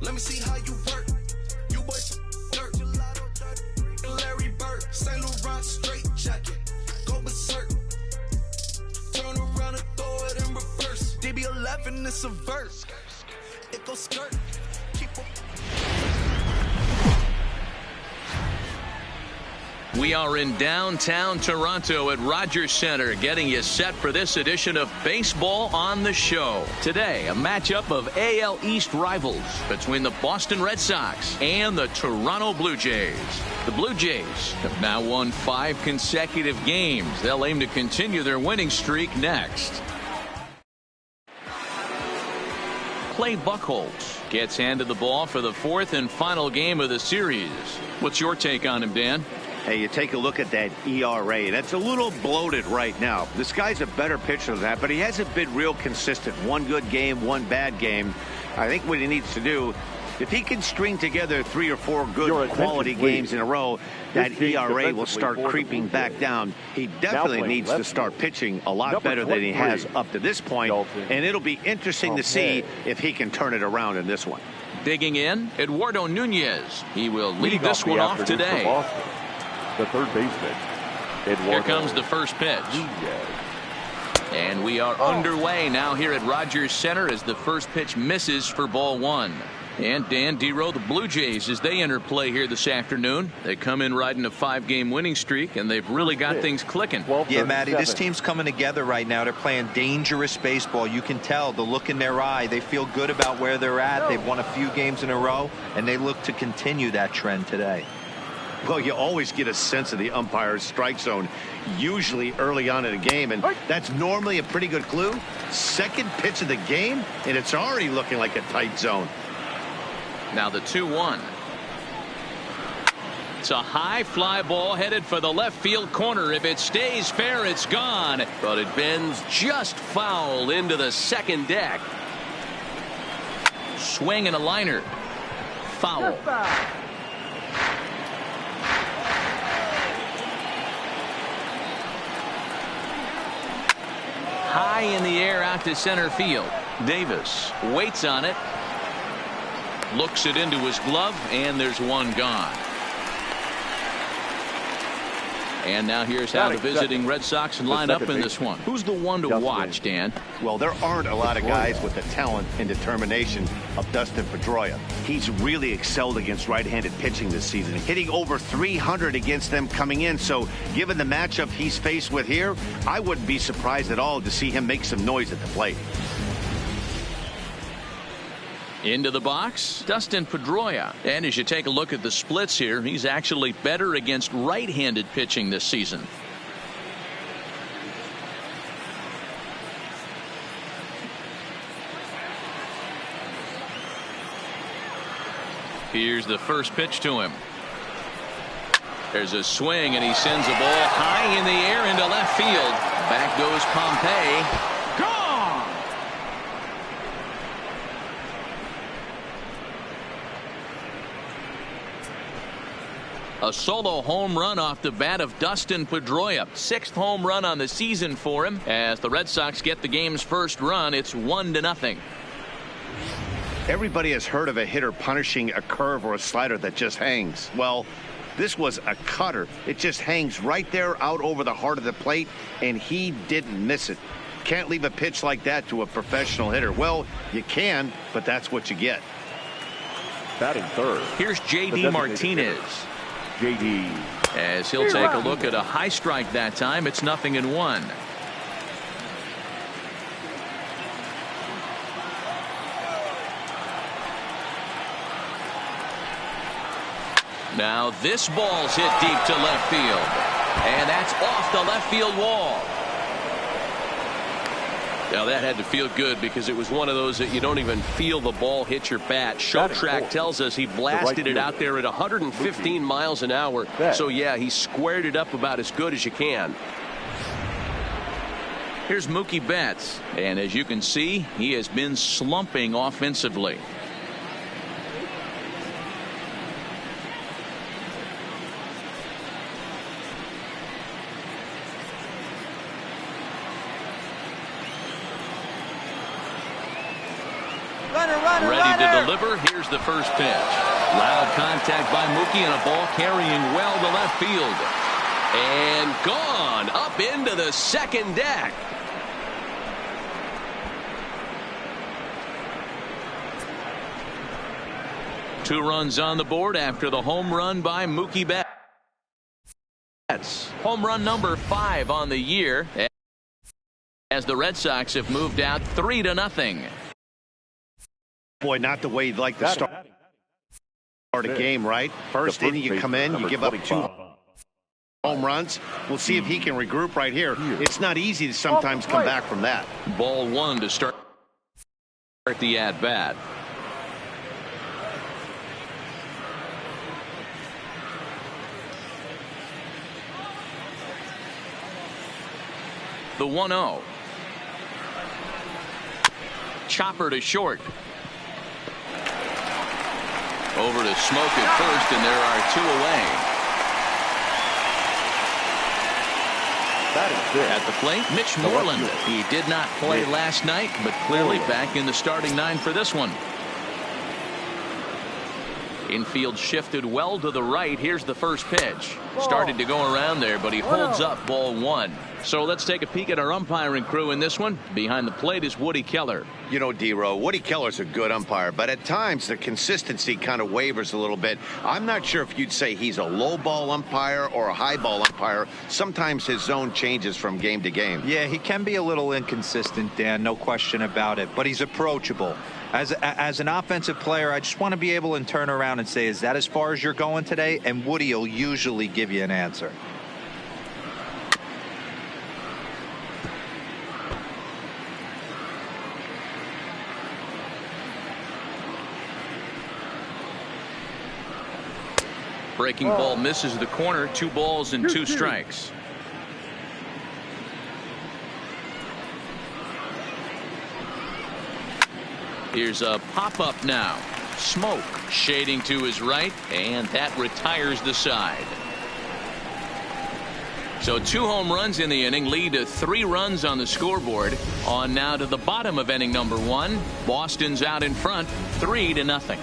Let me see how you work. You boy dirt. Larry Bird, Saint Laurent straight jacket. Go berserk. Turn around and throw it in reverse. DB11 is a verse. It goes skirt. We are in downtown Toronto at Rogers Centre, getting you set for this edition of Baseball on the Show. Today, a matchup of AL East rivals between the Boston Red Sox and the Toronto Blue Jays. The Blue Jays have now won 5 consecutive games. They'll aim to continue their winning streak next. Clay Buchholz gets handed the ball for the 4th and final game of the series. What's your take on him, Dan? Hey, you take a look at that ERA. That's a little bloated right now. This guy's a better pitcher than that, but he hasn't been real consistent. One good game, one bad game. I think what he needs to do, if he can string together 3 or 4 good quality games in a row, that ERA will start creeping back down. He definitely needs to start pitching a lot better than he has up to this point, and it'll be interesting to see if he can turn it around in this one. Digging in, Eduardo Nunez. He will lead this one off today. The third baseman, Eduardo. Here comes the first pitch. And we are underway now here at Rogers Centre as the first pitch misses for ball 1. And Dan Dero, the Blue Jays, as they enter play here this afternoon. They come in riding a 5-game winning streak, and they've really got things clicking. Yeah, Matty, this team's coming together right now. They're playing dangerous baseball. You can tell the look in their eye. They feel good about where they're at. They've won a few games in a row, and they look to continue that trend today. Well, you always get a sense of the umpire's strike zone, usually early on in a game, and that's normally a pretty good clue. Second pitch of the game, and it's already looking like a tight zone. Now the 2-1. It's a high fly ball headed for the left field corner. If it stays fair, it's gone. But it bends just foul into the second deck. Swing and a liner. Foul. High in the air out to center field. Davis waits on it. Looks it into his glove, and there's one gone. And now here's how the visiting Red Sox line up in this one. Who's the one to watch, Dan? Well, there aren't a lot of guys with the talent and determination of Dustin Pedroia. He's really excelled against right-handed pitching this season, hitting over 300 against them coming in. So given the matchup he's faced with here, I wouldn't be surprised at all to see him make some noise at the plate. Into the box, Dustin Pedroia. And as you take a look at the splits here, he's actually better against right-handed pitching this season. Here's the first pitch to him. There's a swing, and he sends a ball high in the air into left field. Back goes Pompey. A solo home run off the bat of Dustin Pedroia. 6th home run on the season for him. As the Red Sox get the game's first run, it's 1-0. Everybody has heard of a hitter punishing a curve or a slider that just hangs. Well, this was a cutter. It just hangs right there out over the heart of the plate, and he didn't miss it. Can't leave a pitch like that to a professional hitter. Well, you can, but that's what you get. Batting third. Here's J.D. Martinez. J.D. As he'll take a look at a high strike that time. It's 0-1. Now this ball's hit deep to left field. And that's off the left field wall. Now that had to feel good because it was one of those that you don't even feel the ball hit your bat. Show track tells us he blasted it out there at 115 miles an hour. So yeah, he squared it up about as good as you can. Here's Mookie Betts, and as you can see, he has been slumping offensively. Ready to deliver. Here's the first pitch. Loud contact by Mookie and a ball carrying well to left field. And gone up into the second deck. Two runs on the board after the home run by Mookie Betts. Home run number 5 on the year, as the Red Sox have moved out 3-0. Boy, not the way you'd like to start a game, right? First inning, you come in, you give up 2 home runs. We'll see if he can regroup right here. It's not easy to sometimes come back from that. Ball 1 to start the at-bat. The 1-0. Chopper to short. Over to Smoke at first, and there are 2 away. At the plate, Mitch Moreland. He did not play last night, but clearly back in the starting 9 for this one. Infield shifted well to the right. Here's the first pitch. Started to go around there, but he holds up ball 1. So let's take a peek at our umpiring crew in this one. Behind the plate is Woody Keller. You know, D-Row, Woody Keller's a good umpire, but at times the consistency kind of wavers a little bit. I'm not sure if you'd say he's a low ball umpire or a high ball umpire. Sometimes his zone changes from game to game. Yeah, he can be a little inconsistent, Dan, no question about it, but he's approachable. As an offensive player, I just want to be able to turn around and say, is that as far as you're going today? And Woody will usually give you an answer. Breaking ball misses the corner. 2 balls and 2 strikes. Here's a pop-up now. Smoke shading to his right, and that retires the side. So 2 home runs in the inning lead to 3 runs on the scoreboard. On now to the bottom of inning number 1. Boston's out in front, 3-0.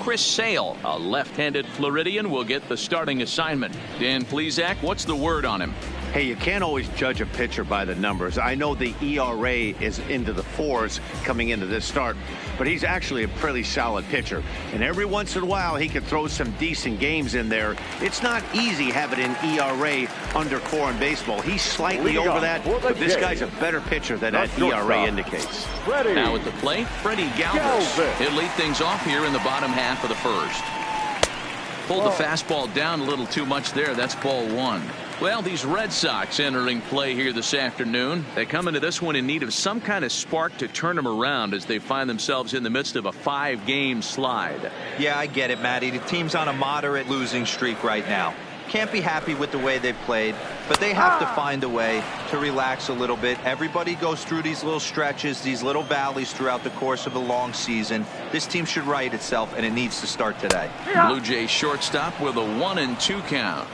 Chris Sale, a left-handed Floridian, will get the starting assignment. Dan Plesac, what's the word on him? Hey, you can't always judge a pitcher by the numbers. I know the ERA is into the 4s coming into this start, but he's actually a pretty solid pitcher. And every once in a while, he can throw some decent games in there. It's not easy having an ERA under 4 in baseball. He's slightly over that, but this guy's a better pitcher than that ERA indicates. Now at the plate, Freddie Galvis. He'll lead things off here in the bottom half of the first. Pulled the fastball down a little too much there. That's ball 1. Well, these Red Sox entering play here this afternoon. They come into this one in need of some kind of spark to turn them around as they find themselves in the midst of a 5-game slide. Yeah, I get it, Matty. The team's on a moderate losing streak right now. Can't be happy with the way they've played, but they have to find a way to relax a little bit. Everybody goes through these little stretches, these little valleys throughout the course of a long season. This team should right itself, and it needs to start today. Blue Jays shortstop with a 1-2 count.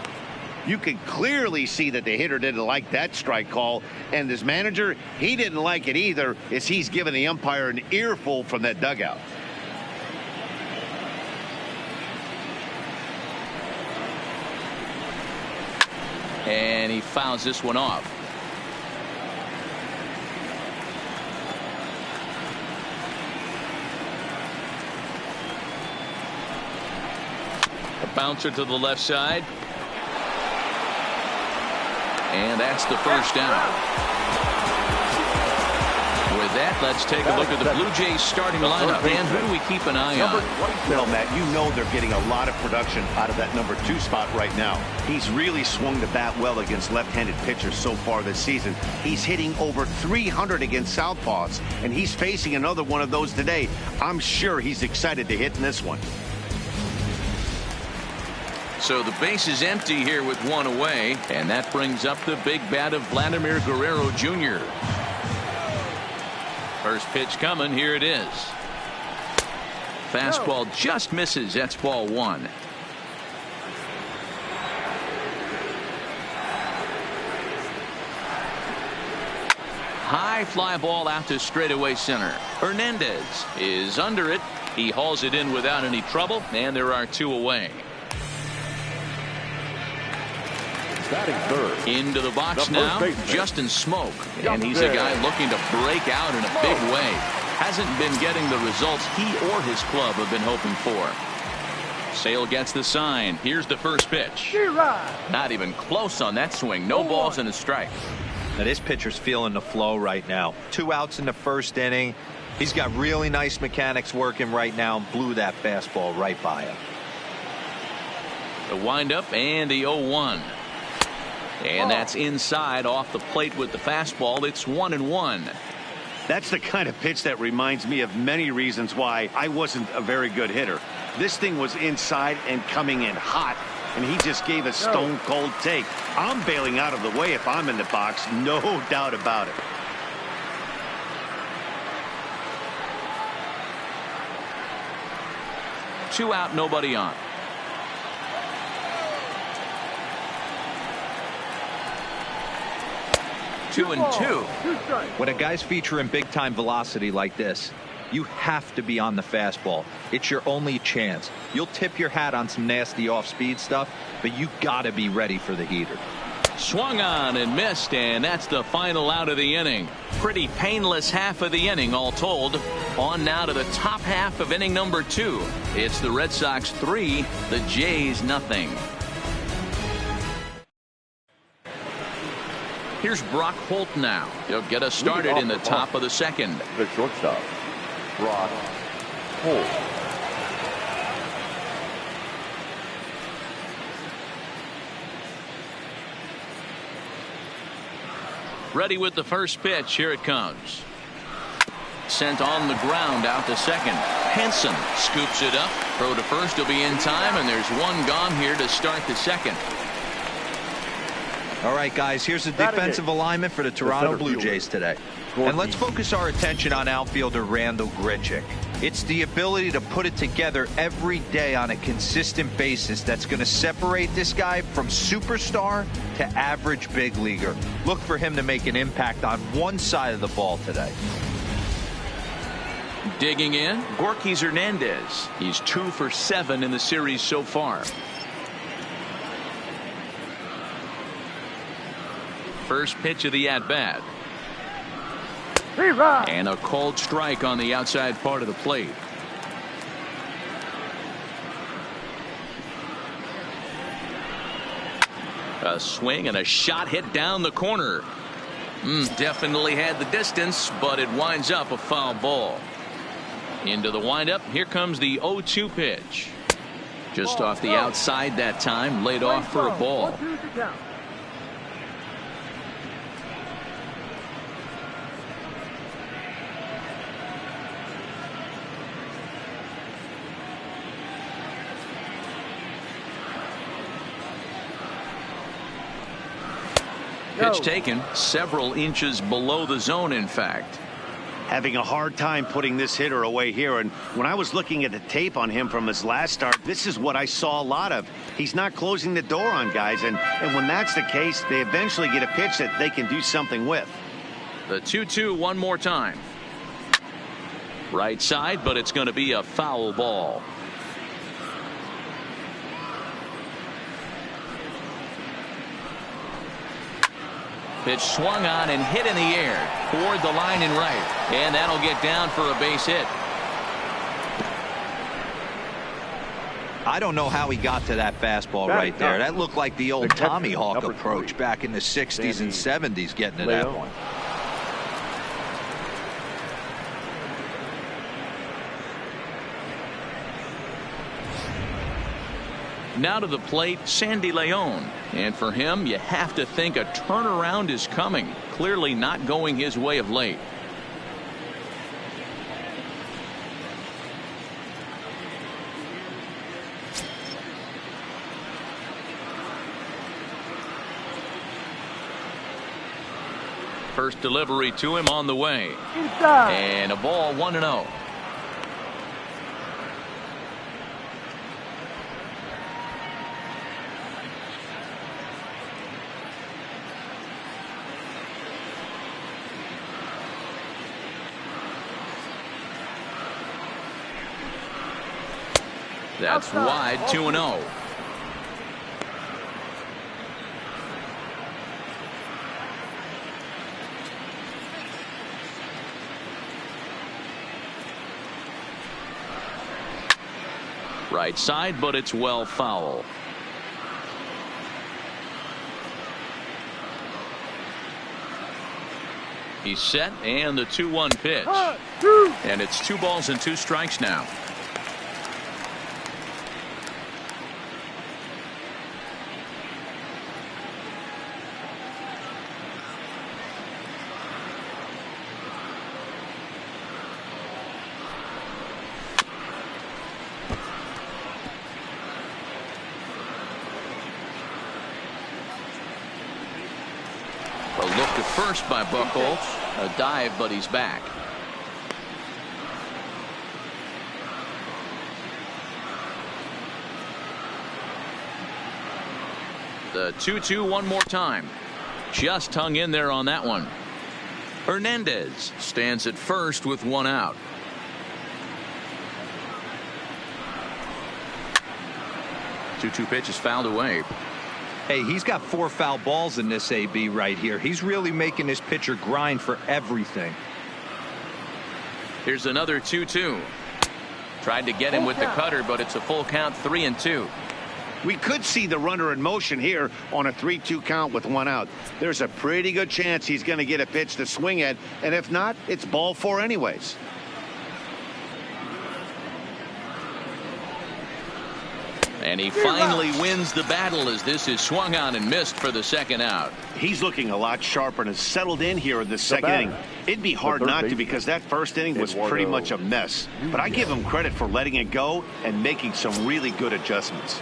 You can clearly see that the hitter didn't like that strike call, and his manager, he didn't like it either, as he's giving the umpire an earful from that dugout. And he fouls this one off. A bouncer to the left side. And that's the first down. With that, let's take a look at the Blue Jays starting lineup. And who do we keep an eye on? Well, Matt, you know they're getting a lot of production out of that number 2 spot right now. He's really swung the bat well against left-handed pitchers so far this season. He's hitting over 300 against southpaws, and he's facing another one of those today. I'm sure he's excited to hit in this one. So the base is empty here with 1 away, and that brings up the big bat of Vladimir Guerrero Jr. First pitch coming. Here it is. Fastball just misses. That's ball 1. High fly ball out to straightaway center. Hernandez is under it. He hauls it in without any trouble, and there are 2 away. Batting third. Into the box now, Justin Smoak. And he's a guy looking to break out in a big way. Hasn't been getting the results he or his club have been hoping for. Sale gets the sign. Here's the first pitch. Not even close on that swing. No balls and a strike. Now this pitcher's feeling the flow right now. 2 outs in the first inning. He's got really nice mechanics working right now and blew that fastball right by him. The windup and the 0-1. And that's inside off the plate with the fastball. It's 1-1. That's the kind of pitch that reminds me of many reasons why I wasn't a very good hitter. This thing was inside and coming in hot, and he just gave a stone cold take. I'm bailing out of the way if I'm in the box, no doubt about it. Two out, nobody on. Two and two. When a guy's featuring big time velocity like this, you have to be on the fastball. It's your only chance. You'll tip your hat on some nasty off speed stuff, but you gotta be ready for the heater. Swung on and missed, and that's the final out of the inning. Pretty painless half of the inning all told. On now to the top half of inning number 2. It's the Red Sox 3, the Jays nothing. Here's Brock Holt now. He'll get us started in the top of the second. The shortstop, Brock Holt. Ready with the first pitch. Here it comes. Sent on the ground out to second. Henson scoops it up. Throw to first will be in time, and there's one gone here to start the second. All right, guys, here's the defensive alignment for the Toronto Blue Jays today. And let's focus our attention on outfielder Randal Grichuk. It's the ability to put it together every day on a consistent basis that's going to separate this guy from superstar to average big leaguer. Look for him to make an impact on one side of the ball today. Digging in, Gorkys Hernandez. He's 2 for 7 in the series so far. First pitch of the at-bat. And a cold strike on the outside part of the plate. A swing and a shot hit down the corner. Definitely had the distance, but it winds up a foul ball. Into the windup. Here comes the 0-2 pitch. Just off the outside that time. Laid off for a ball. Pitch taken several inches below the zone, in fact. Having a hard time putting this hitter away here, and when I was looking at the tape on him from his last start, this is what I saw a lot of. He's not closing the door on guys, and when that's the case, they eventually get a pitch that they can do something with. The 2-2 one more time. Right side, but it's going to be a foul ball. Pitch swung on and hit in the air toward the line and right, and that'll get down for a base hit. I don't know how he got to that fastball right there. That looked like the old Tommy Hawk approach back in the 60s and 70s, getting to that point. Now to the plate, Sandy Leon. And for him, you have to think a turnaround is coming. Clearly not going his way of late. First delivery to him on the way. And a ball 1-0. That's wide, 2-0. Right side, but it's well foul. He's set, and the 2-1 pitch. And it's 2 balls and 2 strikes now. A look to first by Buchholz. A dive, but he's back. The 2-2 one more time. Just hung in there on that one. Hernandez stands at first with 1 out. Two pitch is fouled away. Hey, he's got 4 foul balls in this AB right here. He's really making this pitcher grind for everything. Here's another 2-2. Tried to get him with the cutter, but it's a full count, 3-2. We could see the runner in motion here on a 3-2 count with 1 out. There's a pretty good chance he's going to get a pitch to swing at, and if not, it's ball 4 anyways. And he finally wins the battle as this is swung on and missed for the 2nd out. He's looking a lot sharper and has settled in here in the 2nd inning. It'd be hard not to, because that 1st inning was pretty much a mess. But I give him credit for letting it go and making some really good adjustments.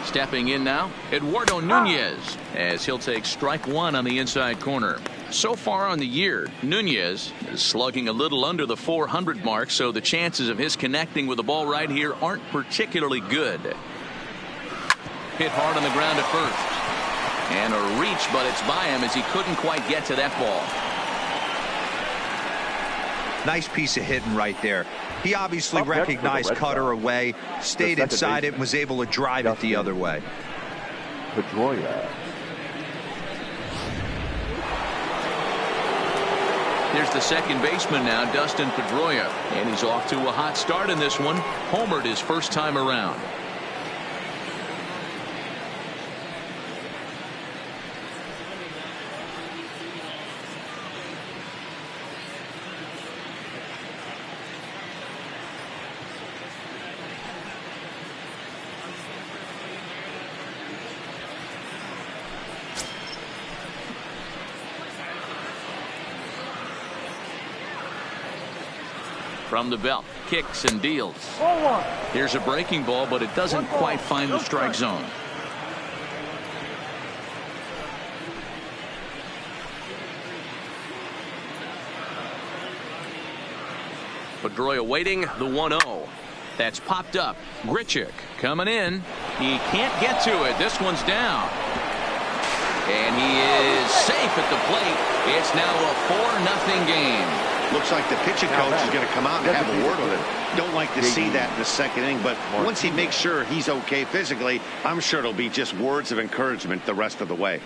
Stepping in now, Eduardo Nunez, as he'll take strike 1 on the inside corner. So far on the year, Nunez is slugging a little under the 400 mark, so the chances of his connecting with the ball right here aren't particularly good. Hit hard on the ground at first. And a reach, but it's by him as he couldn't quite get to that ball. Nice piece of hitting right there. He obviously recognized cutter away, stayed inside it, and was able to drive it the other way. Pedroia. Here's the second baseman now, Dustin Pedroia. And he's off to a hot start in this one. Homered his first time around. From the belt, kicks and deals. Here's a breaking ball, but it doesn't quite find the strike zone. Pedroia waiting, the 1-0. That's popped up. Grichuk coming in. He can't get to it. This one's down. And he is safe at the plate. It's now a 4-0 game. Looks like the pitching coach is going to come out and have a word with him. Don't like to see that in the 2nd inning, but once he makes sure he's okay physically, I'm sure it'll be just words of encouragement the rest of the way.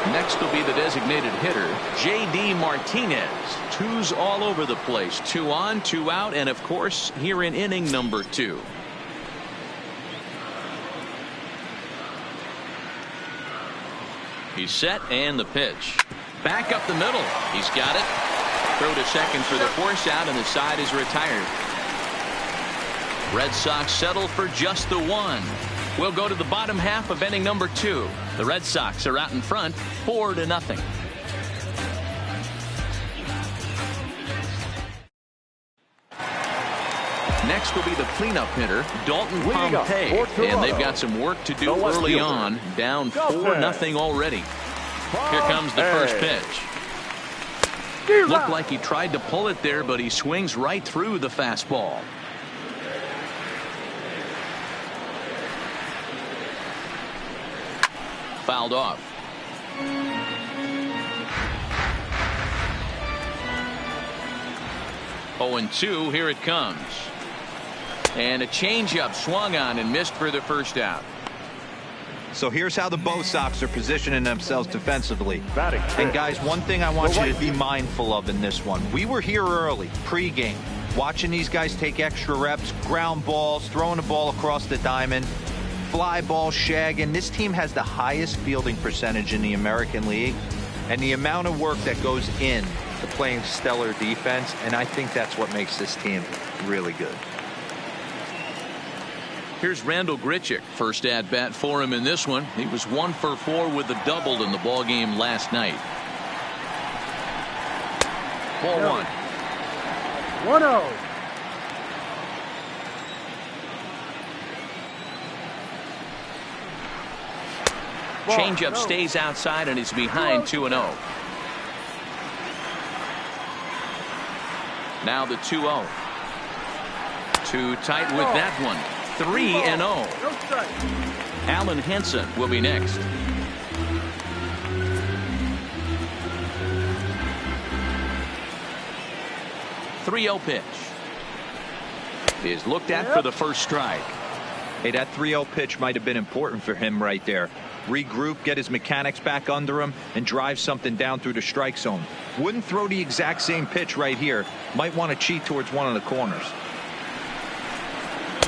Next will be the designated hitter, J.D. Martinez. 2s all over the place. 2 on, 2 out, and of course, here in inning number 2. He's set, and the pitch. Back up the middle. He's got it. Throw to second for the force out, and the side is retired. Red Sox settle for just the 1. We'll go to the bottom half of inning number 2. The Red Sox are out in front, 4-0. Next will be the cleanup hitter, Dalton Pompey, and they've got some work to do early on, down 4-0 already. Here comes the first pitch. Looked like he tried to pull it there, but he swings right through the fastball. Fouled off. 0-2, here it comes. And a changeup swung on and missed for the first out. So here's how the Bo Sox are positioning themselves defensively. Batting And guys, one thing I want you to be mindful of in this one. We were here early, pre-game, watching these guys take extra reps, ground balls, throwing the ball across the diamond, fly ball, shagging. This team has the highest fielding percentage in the American League, and the amount of work that goes in to playing stellar defense, and I think that's what makes this team really good. Here's Randal Grichuk. First at bat for him in this one. He was 1 for 4 with a double in the ball game last night. Ball 1. 1-0. Changeup stays outside and is behind 2-0. Now the 2-0. Too tight with that one. 3-0. Alan Henson will be next. 3-0 pitch is looked at for the first strike. Hey, that 3-0 pitch might have been important for him right there. Regroup, get his mechanics back under him, and drive something down through the strike zone. Wouldn't throw the exact same pitch right here. Might want to cheat towards one of the corners.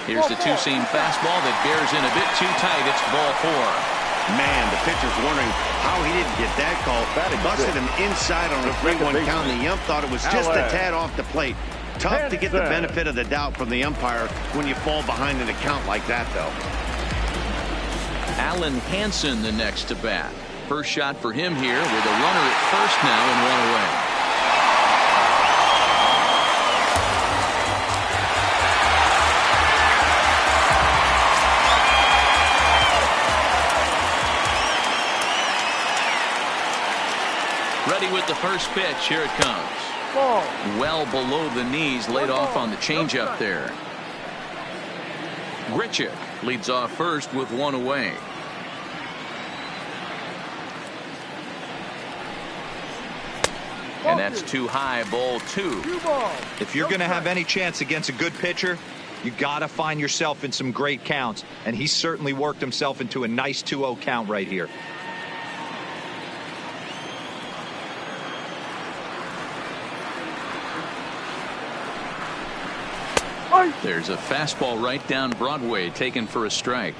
Here's the two-seam fastball that bears in a bit too tight. It's ball 4. Man, the pitcher's wondering how he didn't get that call. Busted him inside on a 3-1 count, and the ump thought it was just a tad off the plate. Tough to get the benefit of the doubt from the umpire when you fall behind in a count like that, though. Alan Hansen the next to bat. First shot for him here with a runner at first now and 1 away. Ready with the first pitch. Here it comes. Ball. Well below the knees, laid off on the changeup there. Grichuk leads off first with 1 away. And that's too high, ball 2. If you're going to have any chance against a good pitcher, you got to find yourself in some great counts. And he certainly worked himself into a nice 2-0 count right here. There's a fastball right down Broadway taken for a strike.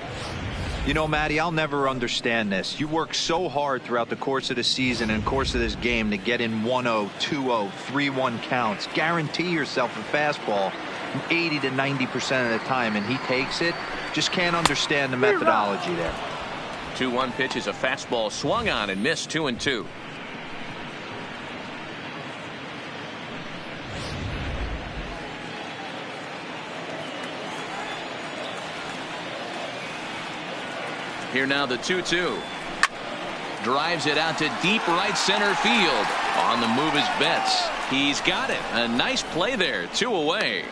You know, Matty, I'll never understand this. You work so hard throughout the course of the season and course of this game to get in 1-0, 2-0, 3-1 counts. Guarantee yourself a fastball 80 to 90% of the time, and he takes it. Just can't understand the methodology there. 2-1 pitch is a fastball swung on and missed. 2-2. Here now the 2-2. Drives it out to deep right center field. On the move is Betts. He's got it. A nice play there. 2 away.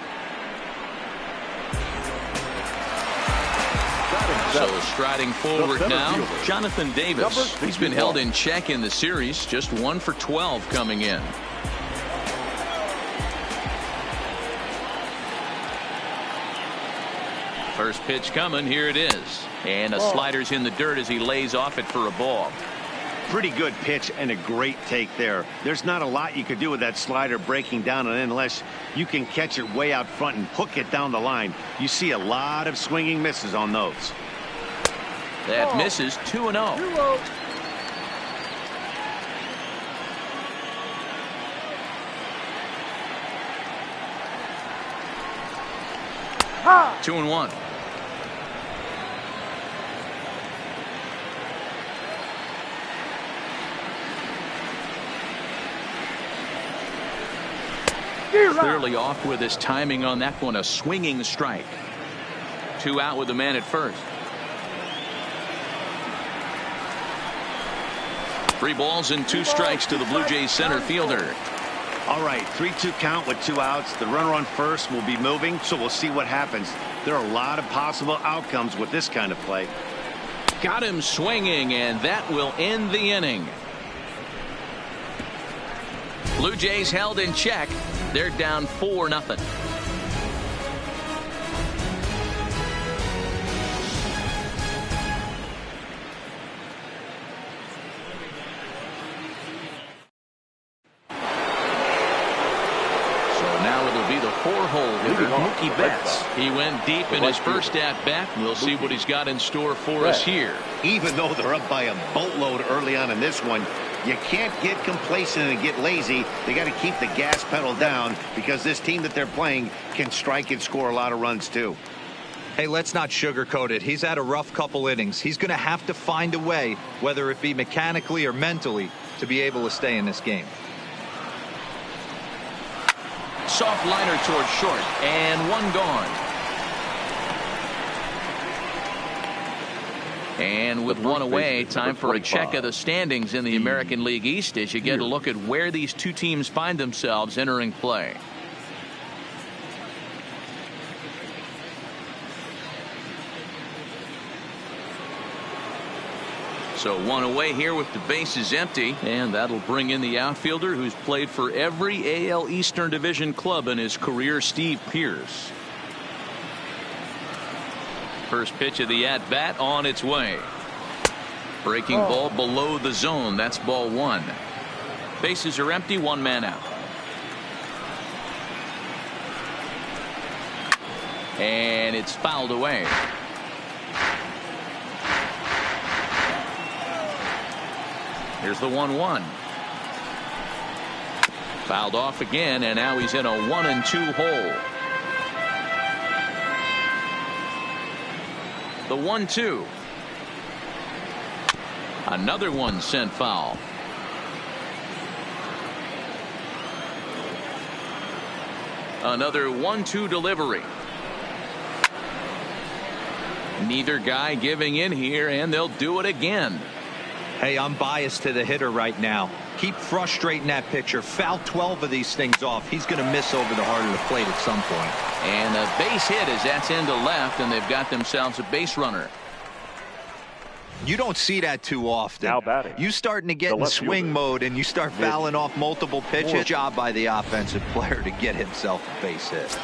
So striding forward now, Jonathan Davis. He's been held in check in the series. Just 1 for 12 coming in. First pitch coming. Here it is. And a slider's in the dirt as he lays off it for a ball. Pretty good pitch and a great take there. There's not a lot you could do with that slider breaking down, and unless you can catch it way out front and hook it down the line, you see a lot of swinging misses on those. That misses. 2-0. Ha! 2-1. Clearly off with his timing on that one. A swinging strike. 2 out with the man at first. 3 balls and 2 strikes to the Blue Jays center fielder. All right, 3-2 count with 2 outs. The runner on first will be moving, so we'll see what happens. There are a lot of possible outcomes with this kind of play. got him swinging, and that will end the inning. Blue Jays held in check. They're down 4-0. Four-hole hitter Mookie Betts. He went deep in his first at-bat. We'll see what he's got in store for us here. Even though they're up by a boatload early on in this one, you can't get complacent and get lazy. They got to keep the gas pedal down because this team that they're playing can strike and score a lot of runs too. Hey, let's not sugarcoat it. He's had a rough couple innings. He's going to have to find a way, whether it be mechanically or mentally, to be able to stay in this game. Soft liner towards short, and one gone. And with one away, time for a check of the standings in the American League East as you get a look at where these two teams find themselves entering play. So one away here with the bases empty, and that'll bring in the outfielder who's played for every AL Eastern Division club in his career, Steve Pearce. First pitch of the at-bat on its way. Breaking ball below the zone. That's ball one. Bases are empty, one man out. And it's fouled away. Here's the 1-1. Fouled off again, and now he's in a 1-2 hole. The 1-2. Another one sent foul. Another 1-2 delivery. Neither guy giving in here, and they'll do it again. Hey, I'm biased to the hitter right now. Keep frustrating that pitcher. Foul 12 of these things off. He's going to miss over the heart of the plate at some point. And a base hit as that's into left, and they've got themselves a base runner. You don't see that too often. Now batting. You starting to get in swing mode and you start fouling off multiple pitches. Job by the offensive player to get himself a base hit.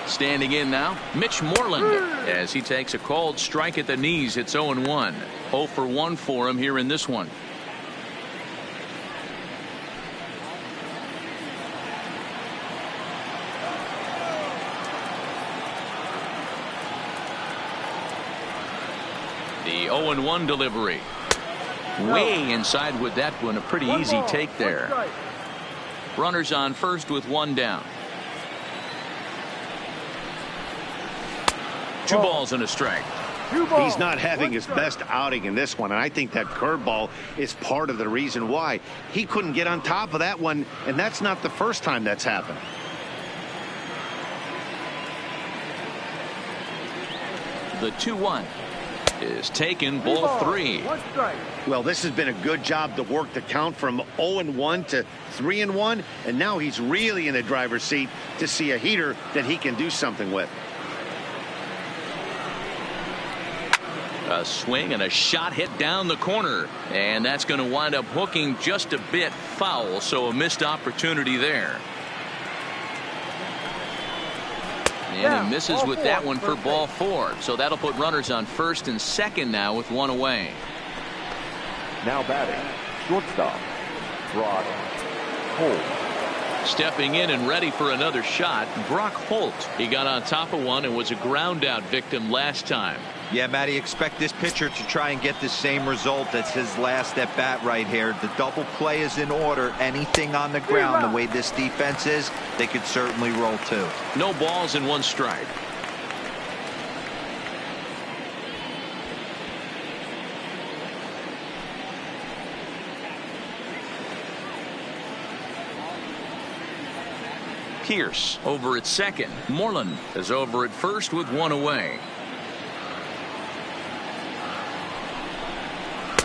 Standing in now, Mitch Moreland, as he takes a called strike at the knees. It's 0-1. 0 for 1 for him here in this one. The 0-1 delivery. Way inside with that one. A pretty easy take there. Runners on first with one down. 2 balls and a strike. He's not having his best outing in this one, and I think that curveball is part of the reason why. He couldn't get on top of that one, and that's not the first time that's happened. The 2-1 is taken, ball 3. Well, this has been a good job to work the count from 0-1 to 3-1, and now he's really in the driver's seat to see a heater that he can do something with. A swing and a shot hit down the corner, and that's going to wind up hooking just a bit foul, so a missed opportunity there. And he misses with that one for ball 4, so that'll put runners on first and second now with one away. Now batting, shortstop, Brock Holt. Stepping in and ready for another shot, Brock Holt. He got on top of one and was a ground out victim last time. Yeah, Matty, expect this pitcher to try and get the same result as his last at bat right here. The double play is in order. Anything on the ground, the way this defense is, they could certainly roll too. No balls and 1 strike. Pearce over at second. Moreland is over at first with one away.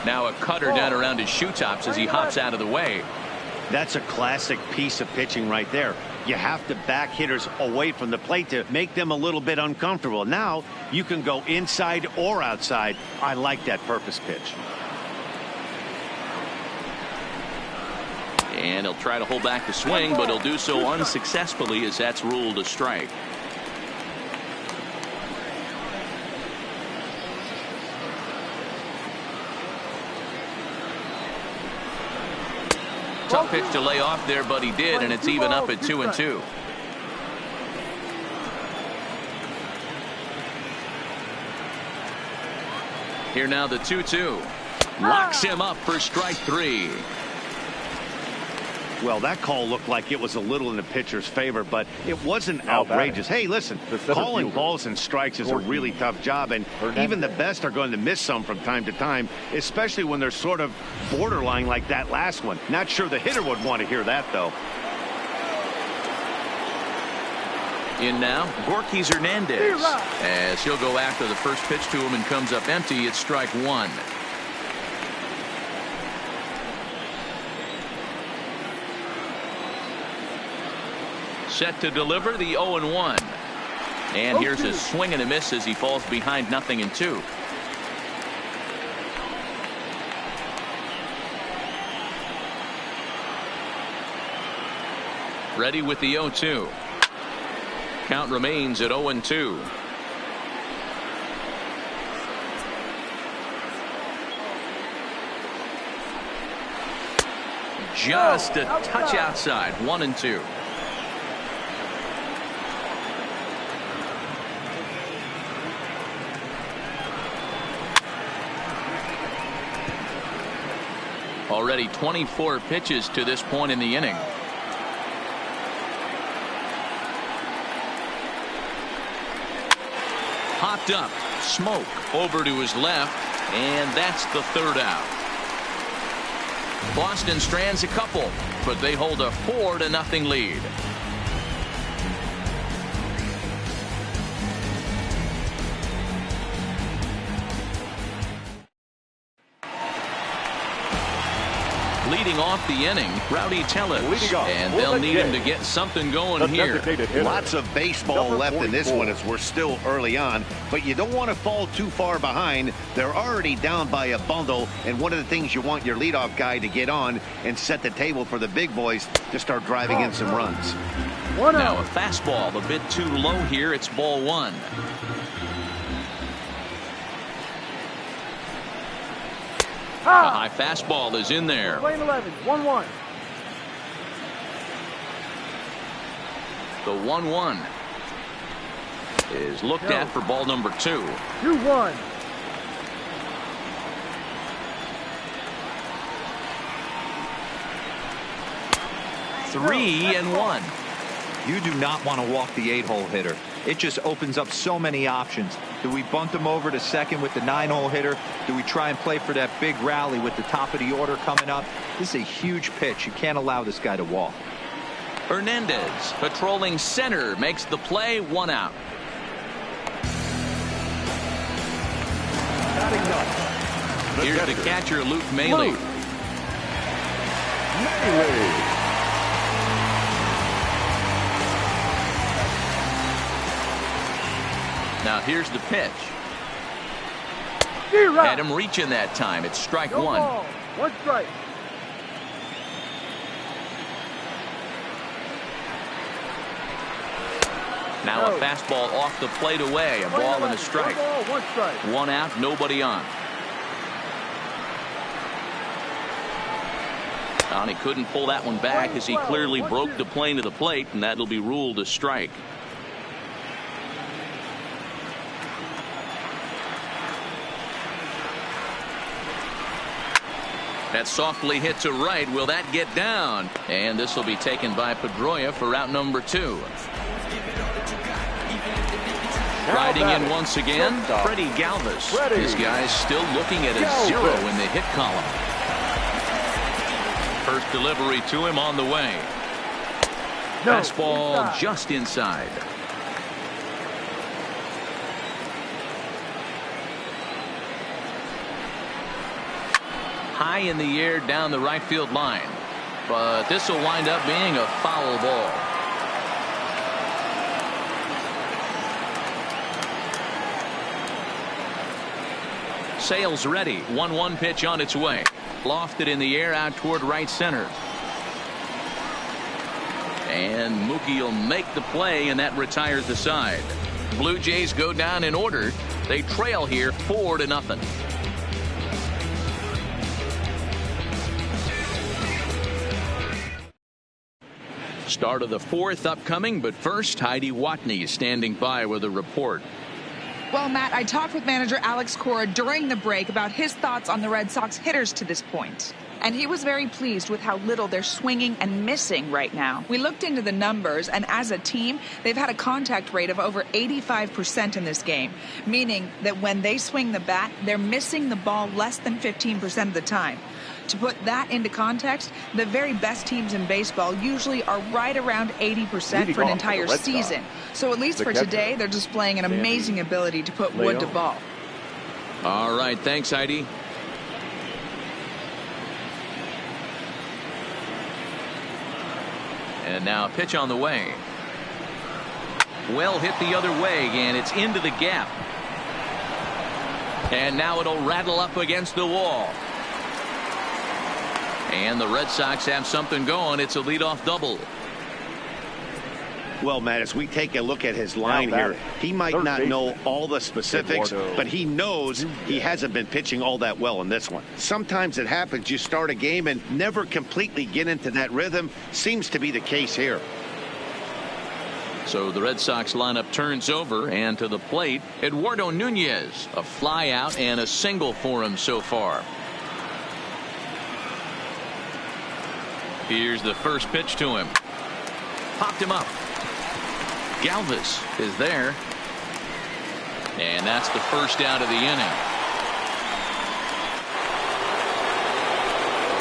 Now a cutter down around his shoe tops as he hops out of the way. That's a classic piece of pitching right there. You have to back hitters away from the plate to make them a little bit uncomfortable. Now you can go inside or outside. I like that purpose pitch. And he'll try to hold back the swing, but he'll do so unsuccessfully as that's ruled a strike. Tough pitch to lay off there, but he did, and it's even up at 2-2. Here now the 2-2. Locks him up for strike 3. Well, that call looked like it was a little in the pitcher's favor, but it wasn't outrageous. Hey, listen, calling balls and strikes is a really tough job, and even the best are going to miss some from time to time, especially when they're sort of borderline like that last one. Not sure the hitter would want to hear that, though. In now, Gorky Hernandez. As he'll go after the first pitch to him and comes up empty, it's strike 1. Set to deliver the 0-1. And here's a swing and a miss as he falls behind 0-2. Ready with the 0-2. Count remains at 0-2. Just a touch outside. 1-2. Already 24 pitches to this point in the inning. Popped up. Smoke over to his left, and that's the 3rd out. Boston strands a couple, but they hold a 4-0 lead. Leading off the inning, Rowdy Tellez, and they'll need him to get something going here. Lots of baseball left in this one as we're still early on, but you don't want to fall too far behind. They're already down by a bundle, and one of the things you want your leadoff guy to get on and set the table for the big boys to start driving in some runs. Now a fastball a bit too low here. It's ball 1. A high fastball is in there. Lane 11, 1-1. The 1-1 is looked at for ball number 2. 2-1. Three and 1. You do not want to walk the 8-hole hitter. It just opens up so many options. Do we bunt him over to second with the 9-hole hitter? Do we try and play for that big rally with the top of the order coming up? This is a huge pitch. You can't allow this guy to walk. Hernandez patrolling center makes the play. 1 out. Here's the catcher, Luke Maile. Now here's the pitch. Had him reaching that time. It's strike 1. 1 strike. Now a fastball off the plate away. A ball and a strike. 1 strike. 1 out, nobody on. And he couldn't pull that one back as he clearly broke the plane of the plate, and that'll be ruled a strike. That softly hit to right. Will that get down? And this will be taken by Pedroia for out number 2. Riding in once again, Freddie Galvis. This guy's still looking at a 0 in the hit column. First delivery to him on the way. Fastball just inside. High in the air down the right field line. but this will wind up being a foul ball. Sale's ready. 1-1 pitch on its way. Lofted in the air out toward right center. And Mookie will make the play, and that retires the side. Blue Jays go down in order. They trail here 4-0. Start of the fourth upcoming, but first, Heidi Watney is standing by with a report. Well, Matt, I talked with manager Alex Cora during the break about his thoughts on the Red Sox hitters to this point. And he was very pleased with how little they're swinging and missing right now. We looked into the numbers, and as a team, they've had a contact rate of over 85% in this game, meaning that when they swing the bat, they're missing the ball less than 15% of the time. To put that into context, the very best teams in baseball usually are right around 80% for an entire season. So at least for today, they're displaying an amazing ability to put wood to ball. All right, thanks, Heidi. And now a pitch on the way. Well hit the other way, and it's into the gap. And now it'll rattle up against the wall. And the Red Sox have something going. It's a leadoff double. Well, Matt, as we take a look at his line here, he might not know all the specifics, but he knows he hasn't been pitching all that well in this one. Sometimes it happens. You start a game and never completely get into that rhythm. Seems to be the case here. So the Red Sox lineup turns over, and to the plate, Eduardo Nunez. A fly out and a single for him so far. Here's the first pitch to him. Popped him up. Galvis is there. And that's the first out of the inning.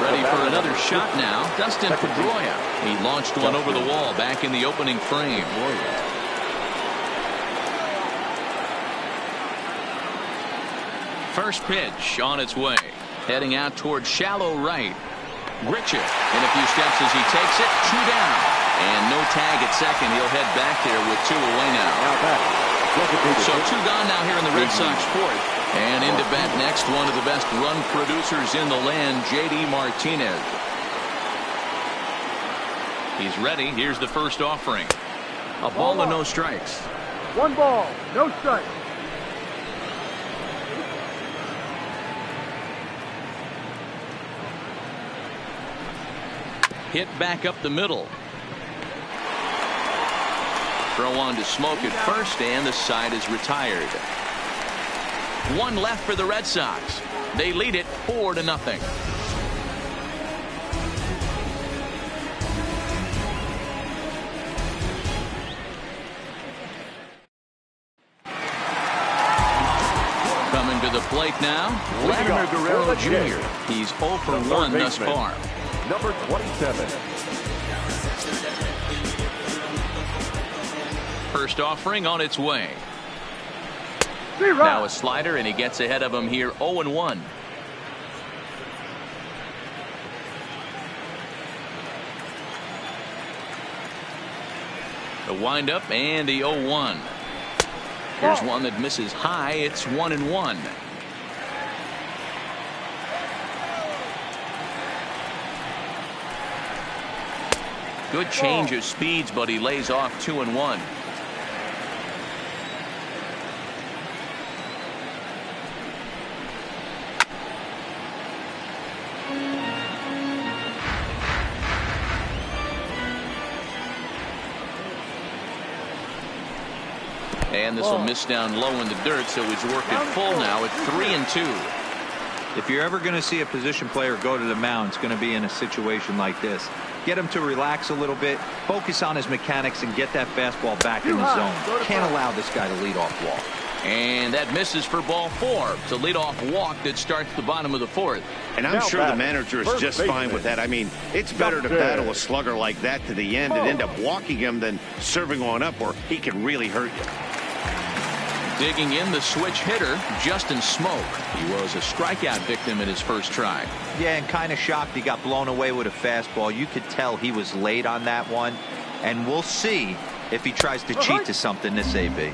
Ready for another shot now. Dustin Pedroia. He launched one over the wall back in the opening frame. First pitch on its way. Heading out toward shallow right. Grichuk in a few steps as he takes it. 2 down. And no tag at second. He'll head back there with 2 away now. So 2 gone now here in the Red Sox fourth. And into bat next, one of the best run producers in the land, J.D. Martinez. He's ready. Here's the first offering. A ball and no strikes. 1 ball, no strikes. Hit back up the middle. Throw on to Smoke at first, and the side is retired. 1 left for the Red Sox. They lead it 4-0. Coming to the plate now, Vladimir Guerrero Jr. He's 0 for 1 thus far. Number 27. First offering on its way. Now a slider, and he gets ahead of him here 0-1. The windup and the 0-1. Here's one that misses high. It's 1-1. Good change of speeds, but he lays off 2-1. And this will miss down low in the dirt, so he's worked it full now at 3-2. If you're ever going to see a position player go to the mound, it's going to be in a situation like this. Get him to relax a little bit, focus on his mechanics, and get that fastball back in the zone. Can't allow this guy to lead off walk. And that misses for ball 4. It's a leadoff walk that starts the bottom of the 4th. And I'm sure the manager is just fine with that. I mean, it's better to battle a slugger like that to the end and end up walking him than serving one up, or he can really hurt you. Digging in, the switch hitter, Justin Smoke. He was a strikeout victim in his first try. Yeah, and kind of shocked he got blown away with a fastball. You could tell he was late on that one. And we'll see if he tries to cheat to something this AB.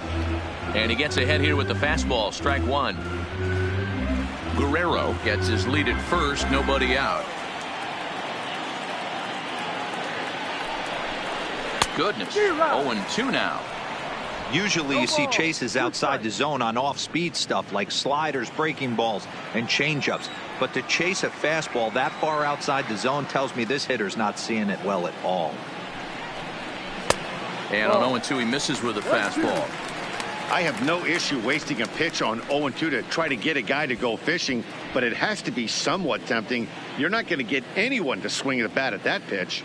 And he gets ahead here with the fastball, strike one. Guerrero gets his lead at first, nobody out. Goodness, 0-2 now. Usually you see chases outside the zone on off-speed stuff like sliders, breaking balls, and changeups. But to chase a fastball that far outside the zone tells me this hitter's not seeing it well at all. And on 0-2, he misses with a fastball. I have no issue wasting a pitch on 0-2 to try to get a guy to go fishing, but it has to be somewhat tempting. You're not going to get anyone to swing the bat at that pitch.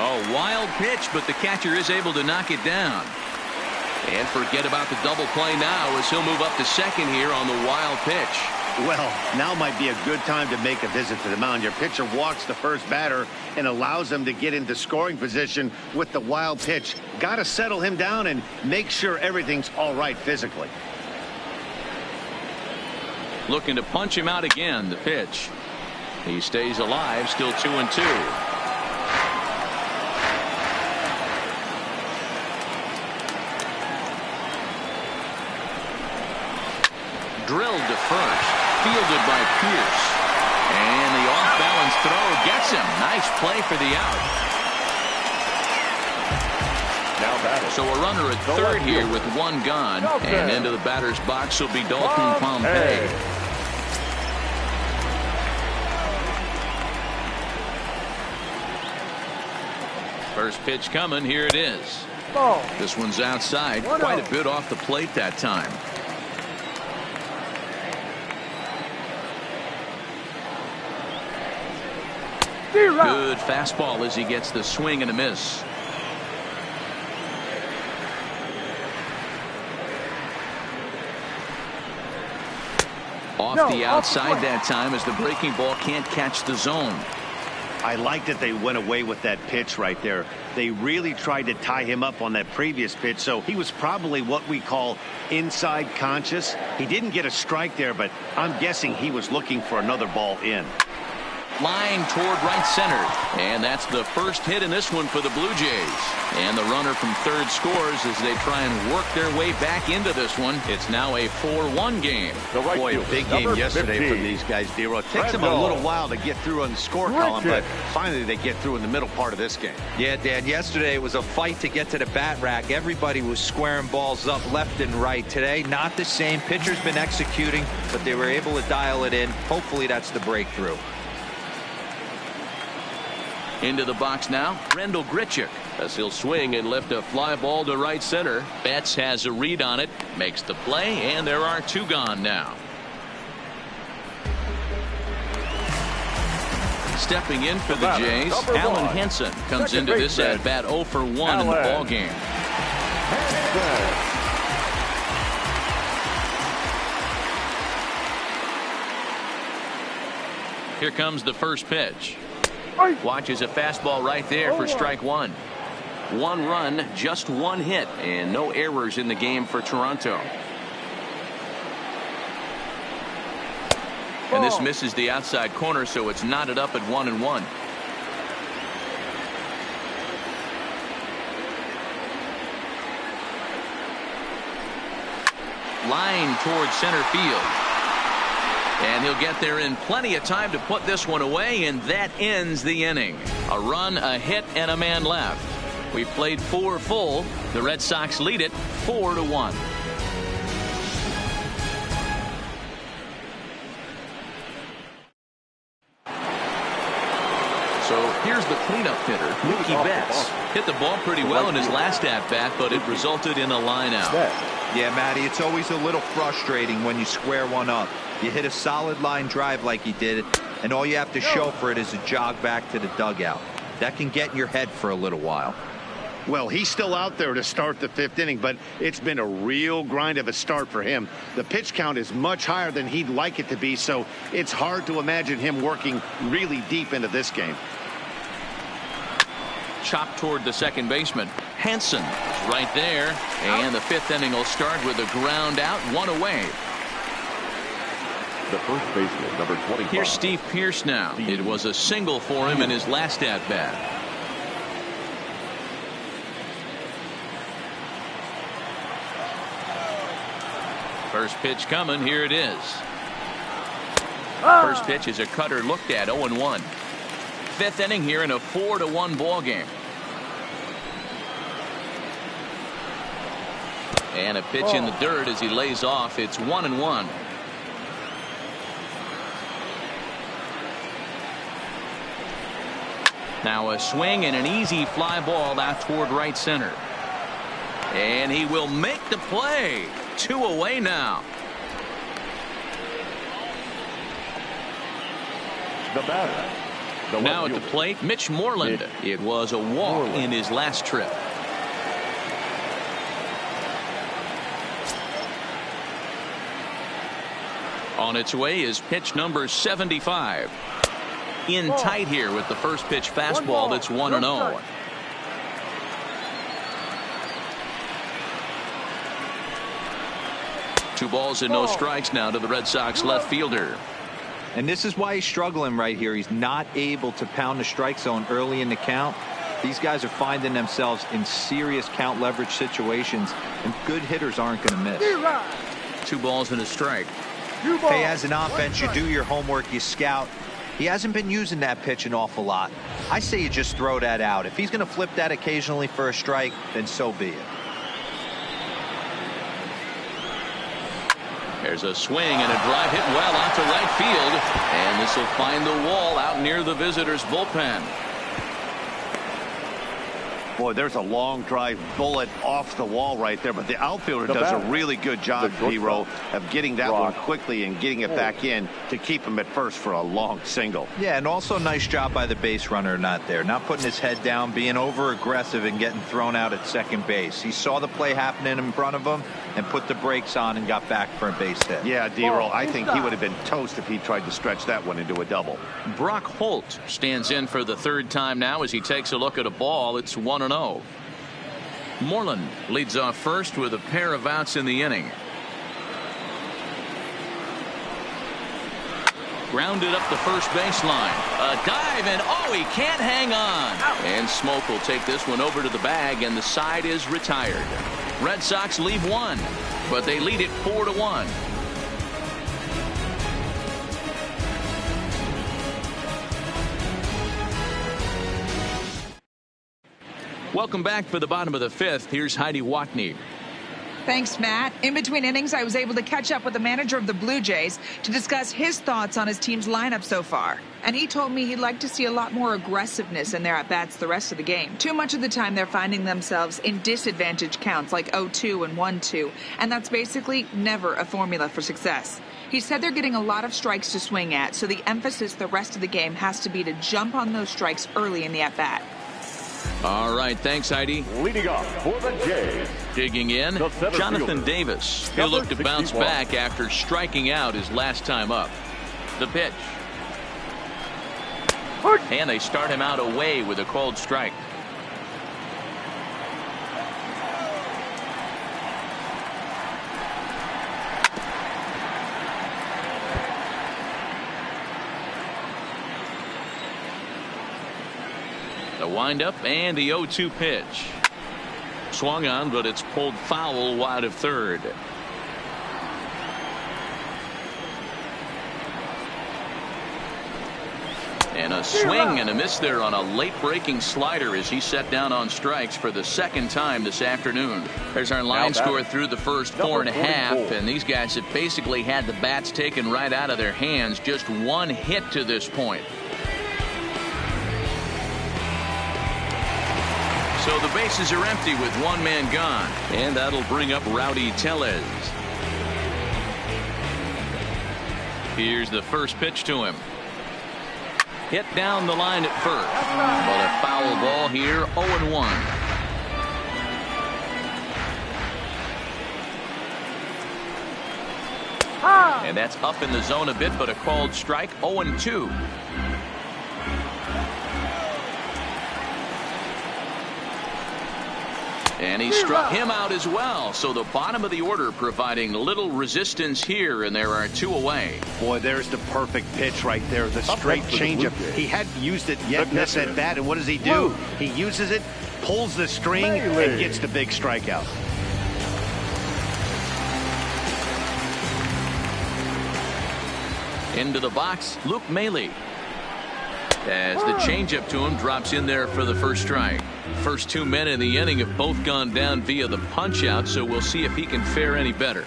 Oh, wild pitch, but the catcher is able to knock it down. And forget about the double play now as he'll move up to second here on the wild pitch. Well, now might be a good time to make a visit to the mound. Your pitcher walks the first batter and allows him to get into scoring position with the wild pitch. Got to settle him down and make sure everything's all right physically. Looking to punch him out again, the pitch. He stays alive, still 2-2. Drilled to first, fielded by Pierce, and the off-balance throw gets him. Nice play for the out. So a runner at third here with one gone, and into the batter's box will be Dalton Pompey. First pitch coming, here it is. This one's outside, quite a bit off the plate that time. Good fastball as he gets the swing and a miss. Off the outside that time as the breaking ball can't catch the zone. I like that they went away with that pitch right there. They really tried to tie him up on that previous pitch, so he was probably what we call inside conscious. He didn't get a strike there, but I'm guessing he was looking for another ball in. Line toward right center, and that's the first hit in this one for the Blue Jays. And the runner from third scores as they try and work their way back into this one. It's now a 4-1 game. Boy, a big game yesterday from these guys, D-Roll. It takes them a little while to get through on the score column, but finally they get through in the middle part of this game. Yeah, Dan, yesterday it was a fight to get to the bat rack. Everybody was squaring balls up left and right. Today, not the same. Pitcher's been executing, but they were able to dial it in. Hopefully that's the breakthrough. Into the box now, Rendell Grichuk, as he'll swing and lift a fly ball to right center. Betts has a read on it, makes the play, and there are two gone now. Stepping in for the Jays, Alan Henson comes into this at bat 0 for 1 in the ball game. Here comes the first pitch. Watches a fastball right there for strike one. One run, just one hit, and no errors in the game for Toronto. And this misses the outside corner, so it's knotted up at 1-1. Line towards center field. And he'll get there in plenty of time to put this one away, and that ends the inning. A run, a hit, and a man left. We've played 4 full. The Red Sox lead it 4-1. So here's the cleanup hitter, Mookie Betts. Hit the ball pretty well in his last at-bat, but it resulted in a line out. Yeah, Matty, it's always a little frustrating when you square one up. You hit a solid line drive like he did, and all you have to show for it is a jog back to the dugout. That can get in your head for a little while. Well, he's still out there to start the 5th inning, but it's been a real grind of a start for him. The pitch count is much higher than he'd like it to be, so it's hard to imagine him working really deep into this game. Chopped toward the second baseman. Hanson is right there, and the 5th inning will start with a ground out, 1 away. The first baseman, number 25. Here's Steve Pearce now. It was a single for him in his last at-bat. First pitch coming. Here it is. First pitch is a cutter looked at, 0-1. 5th inning here in a 4-1 ball game. And a pitch in the dirt as he lays off. It's 1-1. Now a swing and an easy fly ball out toward right center. And he will make the play. 2 away now. The batter. Now at the plate, Mitch Moreland. It was a walk in his last trip. On its way is pitch number 75. In tight here with the first pitch fastball. That's 1-0. Two balls and no strikes now to the Red Sox left fielder. And this is why he's struggling right here. He's not able to pound the strike zone early in the count. These guys are finding themselves in serious count leverage situations, and good hitters aren't going to miss. 2 balls and a strike. Hey, as an offense, you do your homework, you scout. He hasn't been using that pitch an awful lot. I say you just throw that out. If he's going to flip that occasionally for a strike, then so be it. There's a swing and a drive hit well out to right field. And this will find the wall out near the visitors' bullpen. Boy, there's a long drive bullet off the wall right there, but the outfielder does a really good job, Hero, of getting that one quickly and getting it back in to keep him at first for a long single. Yeah, and also a nice job by the base runner not there, not putting his head down, being over aggressive and getting thrown out at second base. He saw the play happening in front of him and put the brakes on and got back for a base hit. Yeah, D-Roll, I think he would have been toast if he tried to stretch that one into a double. Brock Holt stands in for the 3rd time now as he takes a look at a ball. It's 1-0. Moreland leads off first with a pair of outs in the inning. Grounded up the first baseline. A dive, and he can't hang on. And Smoke will take this one over to the bag, and the side is retired. Red Sox leave 1, but they lead it 4-1. Welcome back for the bottom of the 5th. Here's Heidi Watney. Thanks, Matt. In between innings, I was able to catch up with the manager of the Blue Jays to discuss his thoughts on his team's lineup so far. And he told me he'd like to see a lot more aggressiveness in their at-bats the rest of the game. Too much of the time, they're finding themselves in disadvantage counts like 0-2 and 1-2. And that's basically never a formula for success. He said they're getting a lot of strikes to swing at, so the emphasis the rest of the game has to be to jump on those strikes early in the at-bat. All right, thanks, Heidi. Leading off for the Jays. Digging in, Jonathan Davis. He'll look to bounce back after striking out his last time up. The pitch. And they start him out away with a called strike. The windup and the 0-2 pitch. Swung on, but it's pulled foul wide of third. And a swing and a miss there on a late breaking slider as he set down on strikes for the 2nd time this afternoon. There's our line score through the first 4.5, and these guys have basically had the bats taken right out of their hands. Just 1 hit to this point. So the bases are empty with 1 man gone, and that'll bring up Rowdy Tellez. Here's the first pitch to him. Hit down the line at first, but a foul ball here, 0-1. And that's up in the zone a bit, but a called strike. 0-2. And he struck him out as well. So the bottom of the order providing little resistance here, and there are 2 away. Boy, there's the perfect pitch right there. The straight changeup. He hadn't used it yet in this at bat, and what does he do? He uses it, pulls the string, and gets the big strikeout. Into the box, Luke Maile. As the changeup to him drops in there for the first strike. First 2 men in the inning have both gone down via the punch out, so we'll see if he can fare any better.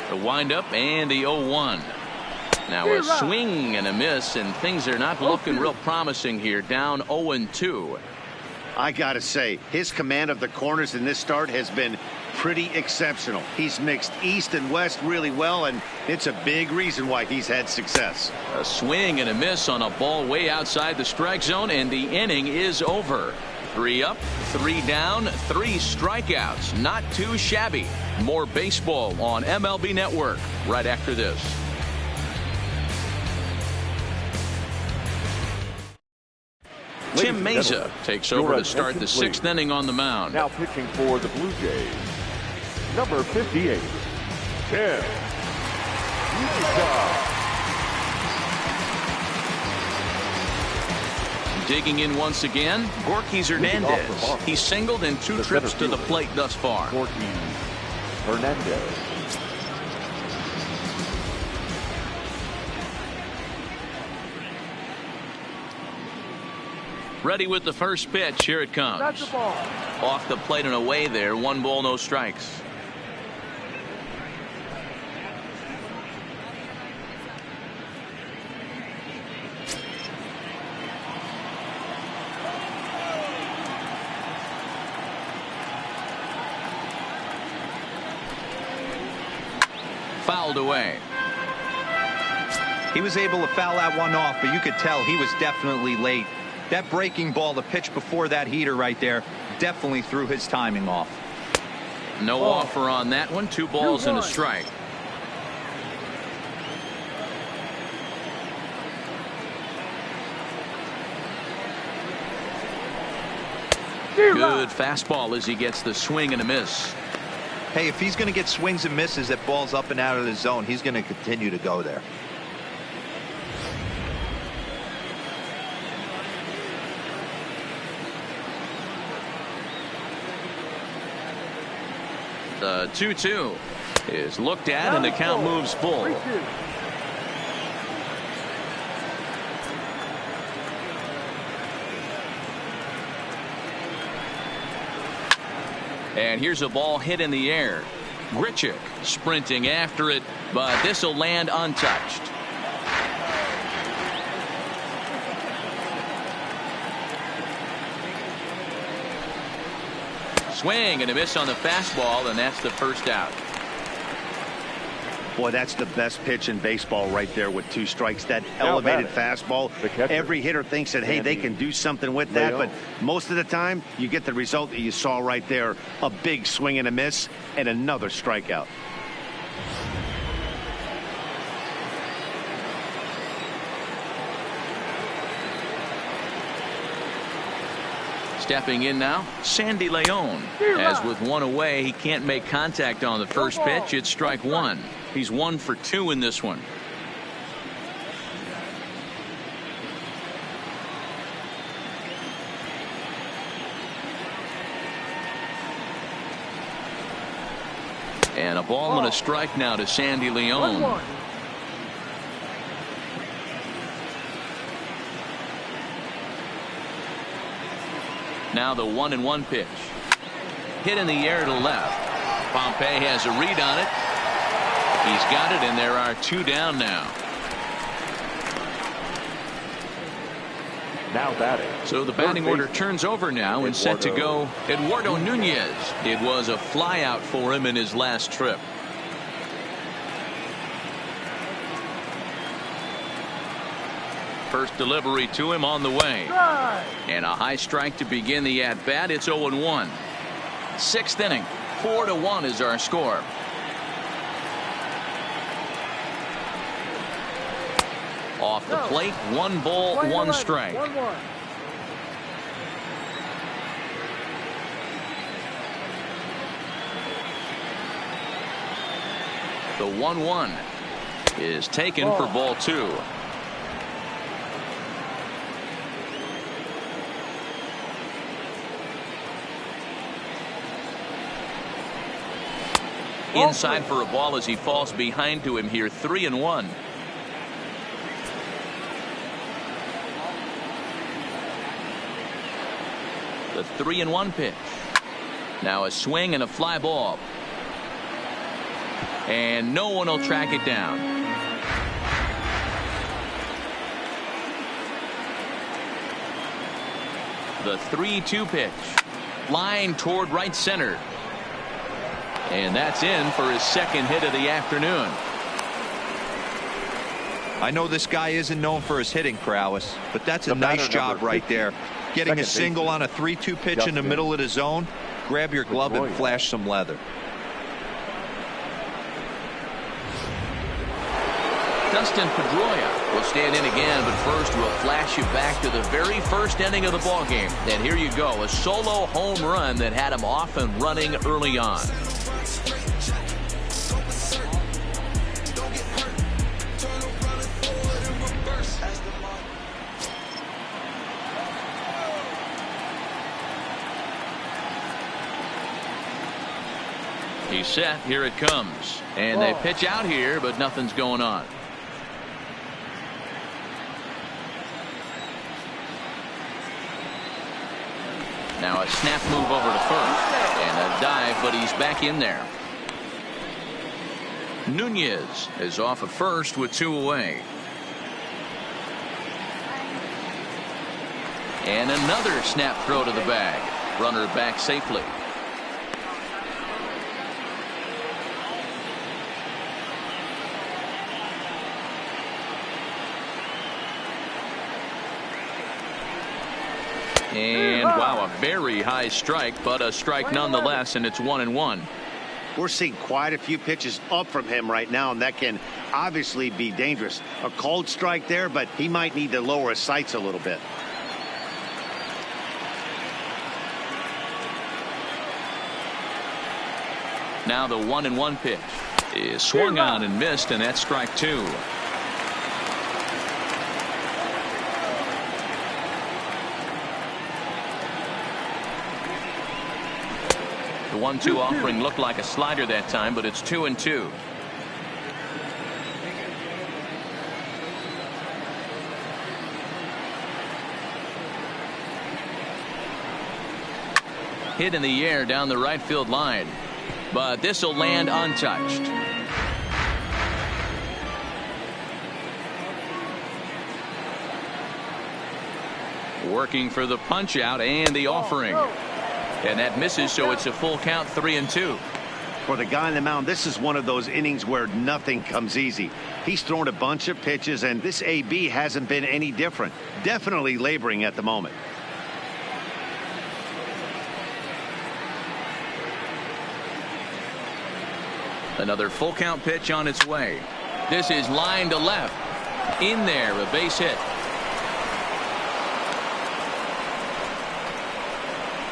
The windup and the 0-1. Now a swing and a miss, and things are not looking real promising here. Down 0-2. I gotta say, his command of the corners in this start has been pretty exceptional. He's mixed east and west really well, and it's a big reason why he's had success. A swing and a miss on a ball way outside the strike zone, and the inning is over. 3 up, 3 down, 3 strikeouts. Not too shabby. More baseball on MLB Network right after this. Tim Mayza takes over to start the 6th inning on the mound. Now pitching for the Blue Jays, number 58, Tim Mayza. Digging in once again, Gorky Hernandez. He's singled in 2 trips to the plate thus far. Gorky Hernandez. Ready with the first pitch. Here it comes. That's the ball. Off the plate and away there. 1 ball, no strikes. Fouled away. He was able to foul that one off, but you could tell he was definitely late. That breaking ball, the pitch before that heater right there, definitely threw his timing off. No offer on that one. 2 balls and a strike. Good fastball as he gets the swing and a miss. Hey, if he's going to get swings and misses at balls up and out of the zone, he's going to continue to go there. The 2-2 is looked at, and the count moves full. And here's a ball hit in the air. Grichuk sprinting after it, but this will land untouched. Swing and a miss on the fastball, and that's the first out. Boy, that's the best pitch in baseball right there with 2 strikes. That elevated fastball. Every hitter thinks that, hey, they can do something with that, but most of the time you get the result that you saw right there. A big swing and a miss and another strikeout. Stepping in now, Sandy Leon. As with 1 away, he can't make contact on the first pitch. It's strike 1. He's 1 for 2 in this one. And a ball and a strike now to Sandy Leon. Now the 1-1 pitch. Hit in the air to left. Pompey has a read on it. He's got it, and there are 2 down now. Now batting. So the batting order turns over now and set to go Eduardo Nunez. It was a flyout for him in his last trip. First delivery to him on the way. And a high strike to begin the at-bat. It's 0-1. 6th inning. 4-1 is our score. Off the plate, 1 ball, 1 strike. 1-1. The 1-1 is taken for ball 2. Inside for a ball as he falls behind to him here. 3-1. The 3-1 pitch. Now a swing and a fly ball. And no one will track it down. The 3-2 pitch. Line toward right center. And that's in for his second hit of the afternoon. I know this guy isn't known for his hitting prowess, but that's a nice job right there. Getting a single on a 3-2 pitch in the middle of the zone. Grab your glove and flash some leather. Dustin Pedroia will stand in again, but first we'll flash you back to the very first inning of the ballgame. And here you go, a solo home run that had him off and running early on. He's set. Here it comes. And they pitch out here, but nothing's going on. Now a snap move over to first. And a dive, but he's back in there. Nunez is off at first with 2 away. And another snap throw to the bag. Runner back safely. And wow, a very high strike, but a strike nonetheless, and it's 1-1. We're seeing quite a few pitches up from him right now, and that can obviously be dangerous. A cold strike there, but he might need to lower his sights a little bit. Now the 1-1 pitch is swung on and missed, and that's strike 2. The 1-2 offering looked like a slider that time, but it's 2-2. Hit in the air down the right field line, but this will land untouched. Working for the punch out and the offering. And that misses, so it's a full count, 3-2. For the guy on the mound, this is one of those innings where nothing comes easy. He's thrown a bunch of pitches, and this AB hasn't been any different. Definitely laboring at the moment. Another full count pitch on its way. This is line to left. In there, a base hit.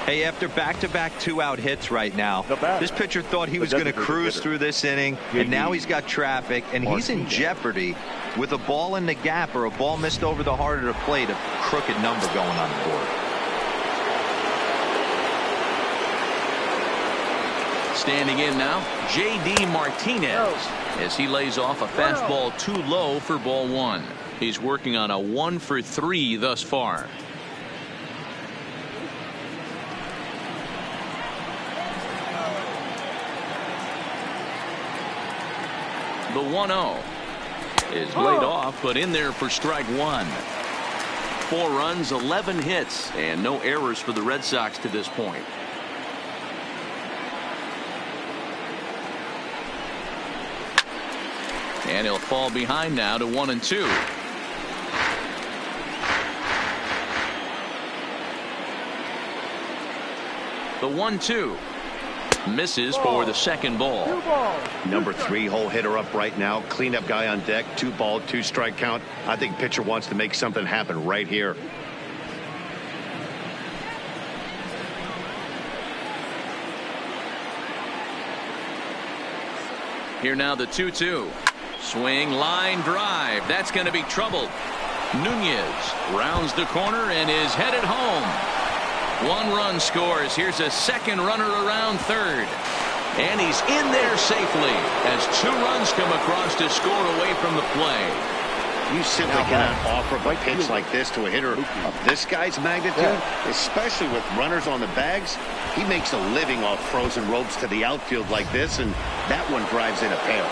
Hey, after back-to-back 2-out hits right now, this pitcher thought he was going to cruise through this inning, and now he's got traffic, and he's in jeopardy with a ball in the gap or a ball missed over the heart of the plate, a crooked number going on the board. Standing in now, J.D. Martinez as he lays off a fastball too low for ball 1. He's working on a 1-for-3 thus far. The 1-0 is laid off, but in there for strike 1. 4 runs, 11 hits, and no errors for the Red Sox to this point. And he'll fall behind now to 1-2. The 1-2. Misses for the second ball. Number 3 hole hitter up right now. Cleanup guy on deck. 2 ball, 2 strike count. I think pitcher wants to make something happen right here. Here now the 2-2. Swing, line drive. That's going to be troubled. Nunez rounds the corner and is headed home. 1 run scores. Here's a second runner around third. And he's in there safely as 2 runs come across to score away from the play. You simply cannot offer a pitch like this to a hitter of this guy's magnitude, especially with runners on the bags. He makes a living off frozen ropes to the outfield like this, and that one drives in a pair.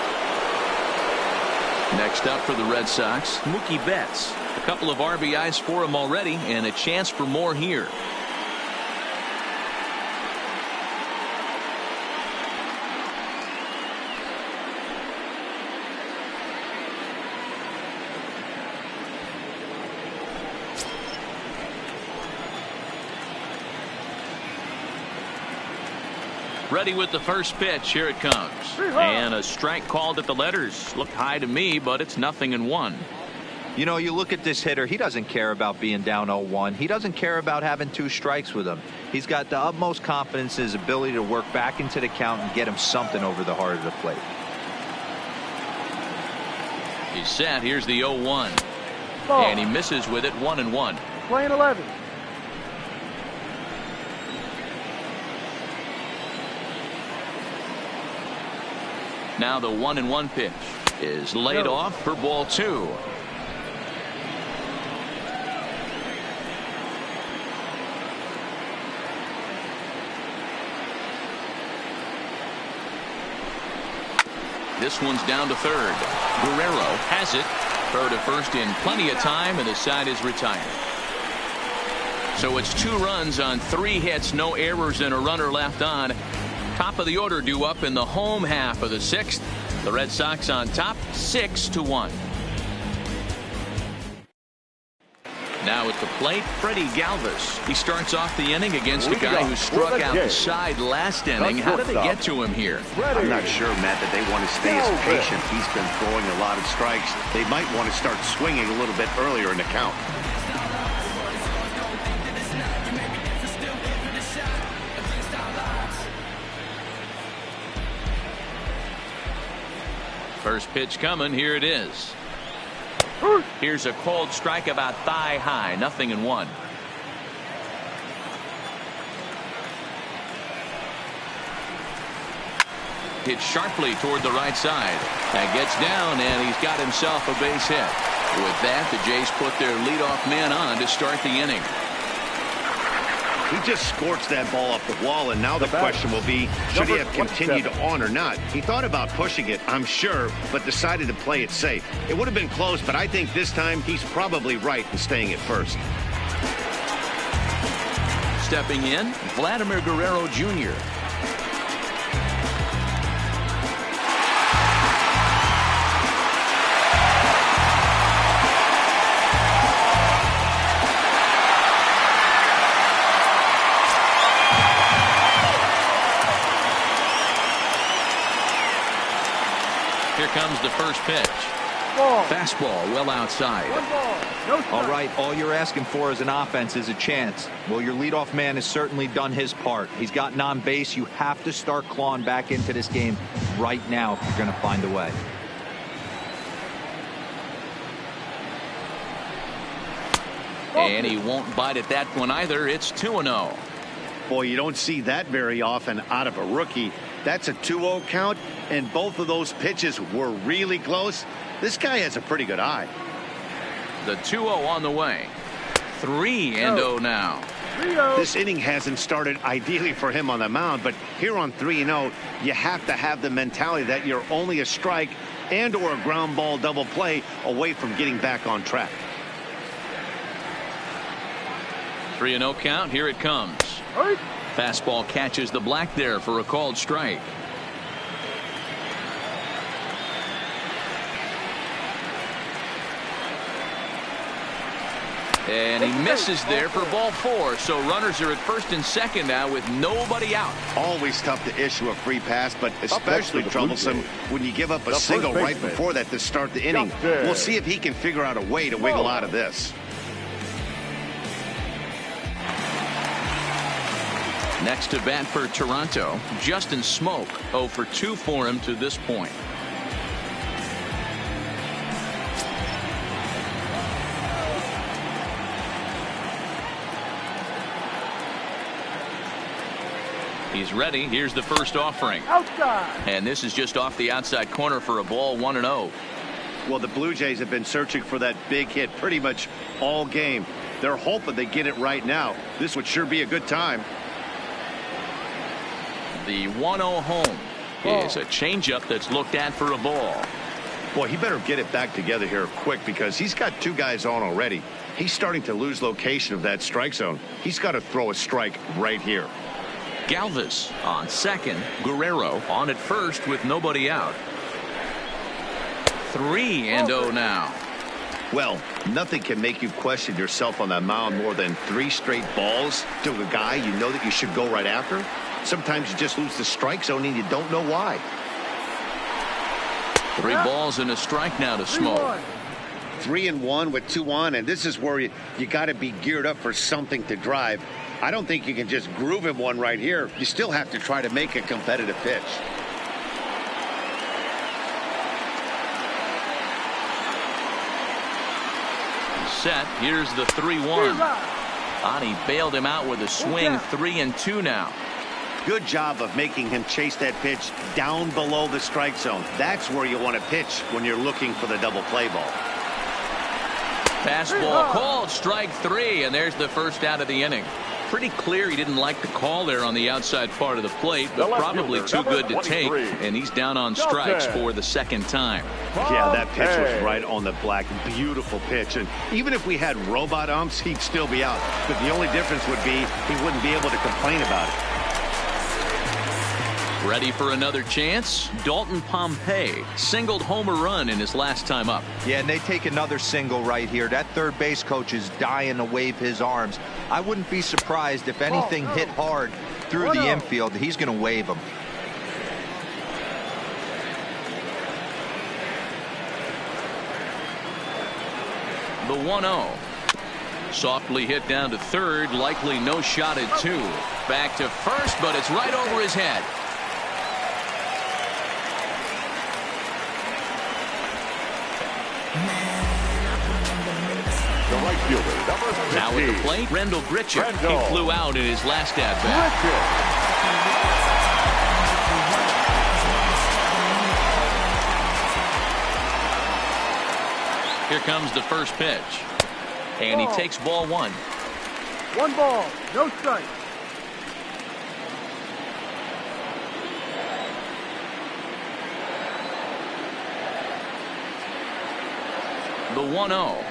Next up for the Red Sox, Mookie Betts. A couple of RBIs for him already and a chance for more here. Ready with the first pitch. Here it comes. And a strike called at the letters. Looked high to me, but it's 0-1. You know, you look at this hitter. He doesn't care about being down 0-1. He doesn't care about having 2 strikes with him. He's got the utmost confidence in his ability to work back into the count and get him something over the heart of the plate. He's set. Here's the 0-1. And he misses with it. 1-1. Playing 11. Now the 1-1 pitch is laid off for ball 2. This one's down to third. Guerrero has it. Throw to first in plenty of time, and the side is retired. So it's 2 runs on 3 hits, no errors, and a runner left on. Top of the order due up in the home half of the 6th. The Red Sox on top 6-1. Now at the plate, Freddie Galvis. He starts off the inning against a guy who struck out the side last inning. How did they get to him here? I'm not sure, Matt, that they want to stay as patient. He's been throwing a lot of strikes. They might want to start swinging a little bit earlier in the count. First pitch coming. Here it is. Here's a cold strike about thigh high. 0-1. Hit sharply toward the right side. And gets down, and he's got himself a base hit. With that, the Jays put their leadoff man on to start the inning. He just scorched that ball off the wall, and now the question will be, should he have continued on or not? He thought about pushing it, I'm sure, but decided to play it safe. It would have been close, but I think this time he's probably right in staying at first. Stepping in, Vladimir Guerrero Jr. Here comes the first pitch. Fastball well outside. All right, all you're asking for as an offense is a chance. Well, your leadoff man has certainly done his part. He's gotten on base. You have to start clawing back into this game right now if you're going to find a way. And he won't bite at that one either. It's 2-0. Boy, you don't see that very often out of a rookie. That's a 2-0 count, and both of those pitches were really close. This guy has a pretty good eye. The 2-0 on the way. 3-0 now. This inning hasn't started ideally for him on the mound, but here on 3-0, you have to have the mentality that you're only a strike and or a ground ball double play away from getting back on track. 3-0 count. Here it comes. Fastball catches the black there for a called strike. And he misses there for ball 4. So runners are at first and second now with nobody out. Always tough to issue a free pass, but especially troublesome when you give up a single right before that to start the inning. We'll see if he can figure out a way to wiggle out of this. Next to bat for Toronto, Justin Smoak, 0 for 2 for him to this point. He's ready. Here's the first offering. Outside. And this is just off the outside corner for a ball, 1-0. Well, the Blue Jays have been searching for that big hit pretty much all game. They're hoping they get it right now. This would sure be a good time. The 1-0 home is a changeup that's looked at for a ball. Boy, he better get it back together here quick because he's got 2 guys on already. He's starting to lose location of that strike zone. He's got to throw a strike right here. Galvis on second. Guerrero on at first with nobody out. 3-0 now. Well, nothing can make you question yourself on that mound more than 3 straight balls to a guy you know that you should go right after. Sometimes you just lose the strike zone and you don't know why. 3 balls and a strike now to Smoak. 3-1 with 2 on, and this is where you got to be geared up for something to drive. I don't think you can just groove him one right here. You still have to try to make a competitive pitch. Set. Here's the 3-1. Ani bailed him out with a swing. 3-2 now. Good job of making him chase that pitch down below the strike zone. That's where you want to pitch when you're looking for the double play ball. Fastball called, strike 3, and there's the first out of the inning. Pretty clear he didn't like the call there on the outside part of the plate, but probably too good to take, and he's down on strikes for the second time. Yeah, that pitch was right on the black. Beautiful pitch, and even if we had robot umps, he'd still be out. But the only difference would be he wouldn't be able to complain about it. Ready for another chance? Dalton Pompey singled home run in his last time up. Yeah, and they take another single right here. That third base coach is dying to wave his arms. I wouldn't be surprised if anything hit hard through the infield. He's going to wave them. The 1-0. Softly hit down to third. Likely no shot at 2. Back to first, but it's right over his head. Now at the plate, Rendell Grichuk. He flew out in his last at-bat. Here comes the first pitch. And he takes ball 1. 1 ball, no strike. The 1-0.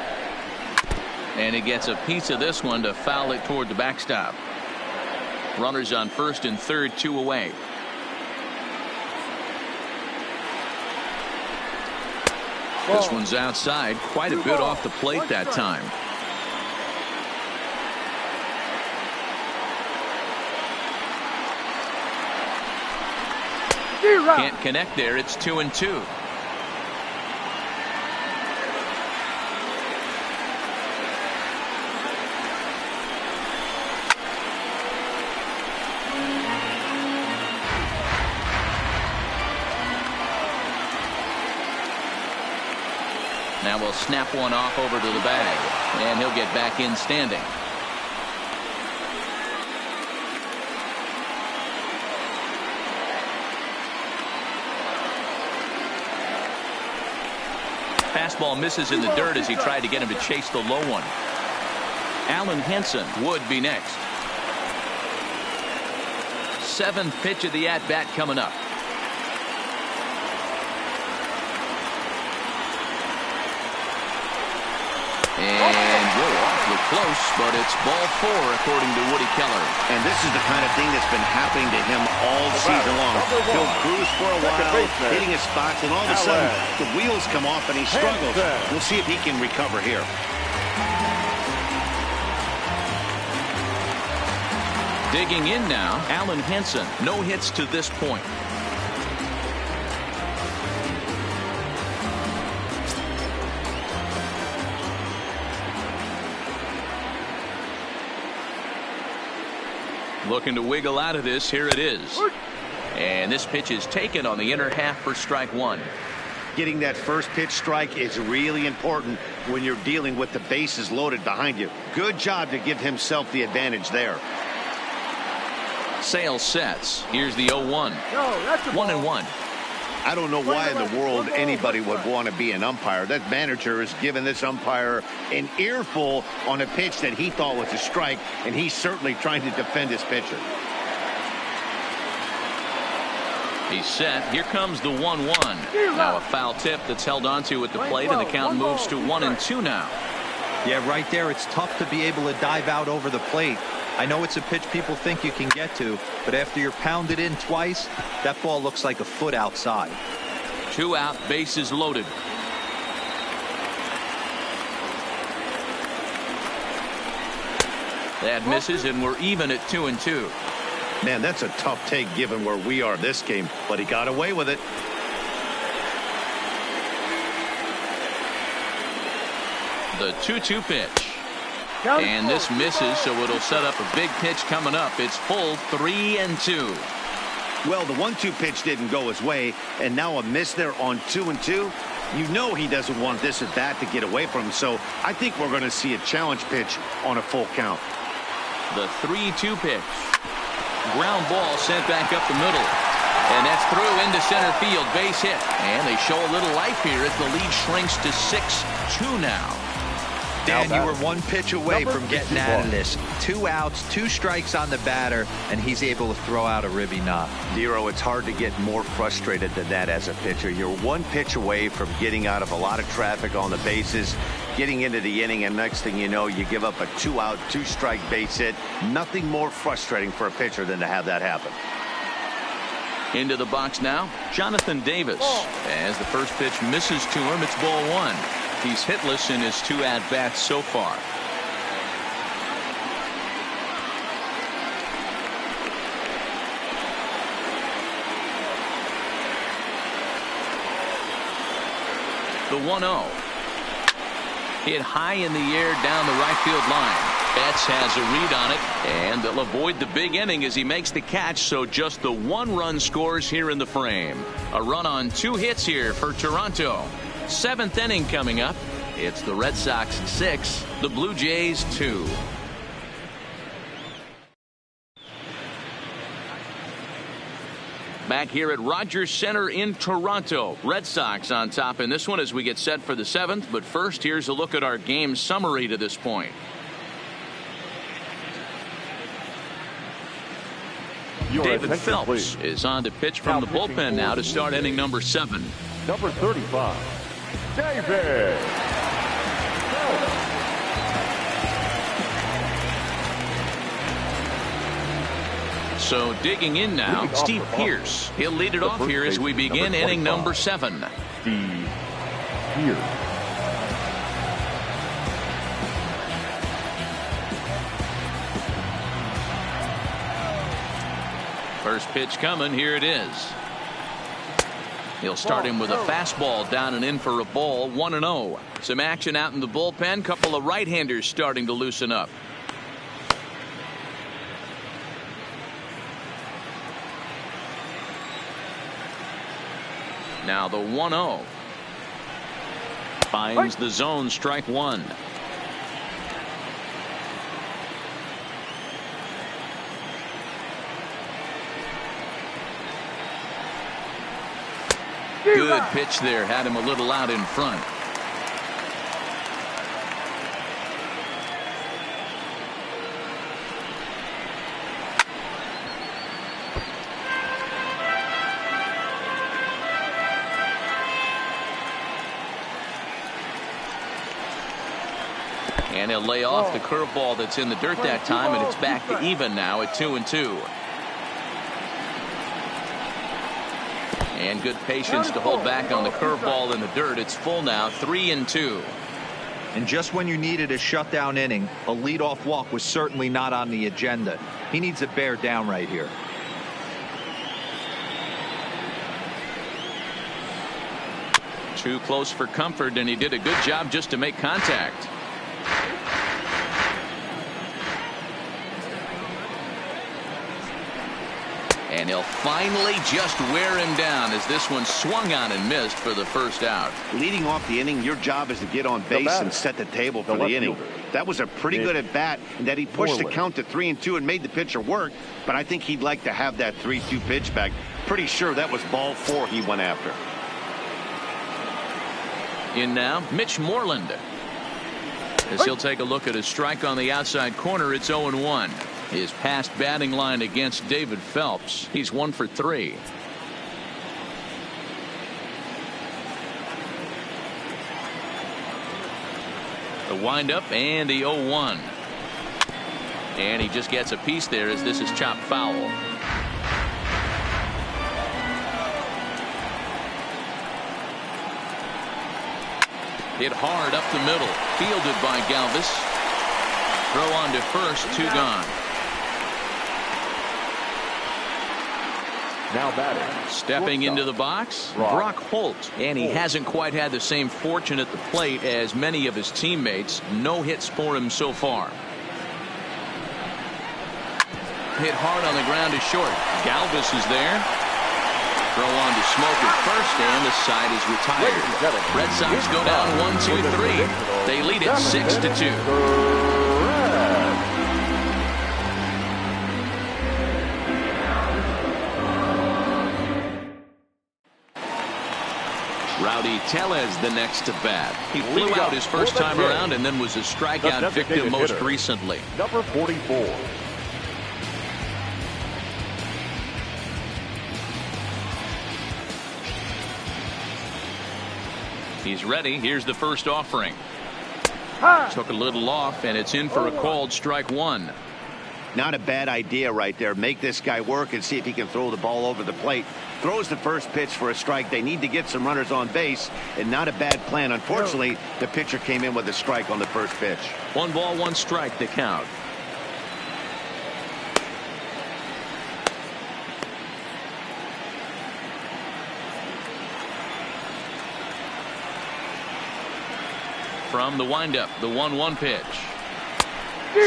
And he gets a piece of this one to foul it toward the backstop. Runners on first and third, 2 away. This one's outside, quite a bit off the plate that time. Can't connect there. It's 2-2. Now we'll snap one off over to the bag, and he'll get back in standing. Fastball misses in the dirt as he tried to get him to chase the low one. Alan Henson would be next. 7th pitch of the at-bat coming up. And we're awfully close, but it's ball 4 according to Woody Keller. And this is the kind of thing that's been happening to him all season long. He'll cruise for a while, hitting his spots, and all of a sudden the wheels come off and he struggles. We'll see if he can recover here. Digging in now, Alan Henson. No hits to this point. Looking to wiggle out of this. Here it is. And this pitch is taken on the inner half for strike one. Getting that first pitch strike is really important when you're dealing with the bases loaded behind you. Good job to give himself the advantage there. Sale sets. Here's the 0-1. No, that's a ball. 1-1. I don't know why in the world anybody would want to be an umpire. That manager has given this umpire an earful on a pitch that he thought was a strike, and he's certainly trying to defend his pitcher. He's set. Here comes the 1-1. Now a foul tip that's held onto at the plate, and the count moves to 1-2 now. Yeah, right there, it's tough to be able to dive out over the plate. I know it's a pitch people think you can get to, but after you're pounded in twice, that ball looks like a foot outside. 2 out, bases loaded. That misses, and we're even at 2-2. Man, that's a tough take given where we are this game, but he got away with it. The 2-2 pitch. And this misses, so it'll set up a big pitch coming up. It's full 3-2. Well, the 1-2 pitch didn't go his way, and now a miss there on 2-2. You know he doesn't want this at bat to get away from him, so I think we're going to see a challenge pitch on a full count. The 3-2 pitch. Ground ball sent back up the middle. And that's through into center field. Base hit. And they show a little life here as the lead shrinks to 6-2 now. Dan, you were one pitch away from getting out of this. 2 outs, 2 strikes on the batter, and he's able to throw out a ribby knock. Dero, it's hard to get more frustrated than that as a pitcher. You're one pitch away from getting out of a lot of traffic on the bases, getting into the inning, and next thing you know, you give up a 2-out, 2-strike base hit. Nothing more frustrating for a pitcher than to have that happen. Into the box now, Jonathan Davis. As the first pitch misses to him, it's ball 1. He's hitless in his 2 at-bats so far. The 1-0. Hit high in the air down the right field line. Betts has a read on it, and they'll avoid the big inning as he makes the catch, so just the 1 run scores here in the frame. A run on 2 hits here for Toronto. 7th inning coming up. It's the Red Sox 6, the Blue Jays 2. Back here at Rogers Center in Toronto. Red Sox on top in this one as we get set for the 7th. But first, here's a look at our game summary to this point. David Phelps is on to pitch from the bullpen now to start inning number 7. Number 35, David. So digging in now, Steve Pearce. He'll lead it off here as we begin inning number 7. Steve Pearce. First pitch coming. Here it is. He'll start him with a fastball down and in for a ball. 1-0. Some action out in the bullpen. Couple of right-handers starting to loosen up. Now the 1-0. Finds the zone, strike 1. Good pitch there. Had him a little out in front. And he'll lay off the curveball that's in the dirt that time, and it's back to even now at 2-2. And good patience to hold back on the curveball in the dirt. It's full now, 3-2. And just when you needed a shutdown inning, a leadoff walk was certainly not on the agenda. He needs to bear down right here. Too close for comfort, and he did a good job just to make contact. And he'll finally just wear him down as this one swung on and missed for the first out. Leading off the inning, your job is to get on base and set the table for the inning. That was a pretty good at bat, and that he pushed the count to 3-2 and made the pitcher work. But I think he'd like to have that 3-2 pitch back. Pretty sure that was ball 4 he went after. In now, Mitch Moreland. As he'll take a look at a strike on the outside corner, it's 0-1. His past batting line against David Phelps, he's 1 for 3. The windup and the 0-1. And he just gets a piece there as this is chopped foul. Hit hard up the middle. Fielded by Galvis. Throw on to first. 2 gone. Now batting. Stepping into the box, Brock Holt. And he hasn't quite had the same fortune at the plate as many of his teammates. No hits for him so far. Hit hard on the ground to short. Galvis is there. Throw on to Smoker first, and the side is retired. Red Sox go down 1-2-3. They lead it 6-2. Rowdy Tellez the next to bat. He flew out his first time around and then was a strikeout victim most recently. Number 44. He's ready. Here's the first offering. Took a little off, and it's in for a called strike 1. Not a bad idea right there. Make this guy work and see if he can throw the ball over the plate. Throws the first pitch for a strike. They need to get some runners on base, and not a bad plan. Unfortunately, the pitcher came in with a strike on the first pitch. 1 ball, 1 strike to count. From the windup, the 1-1 pitch.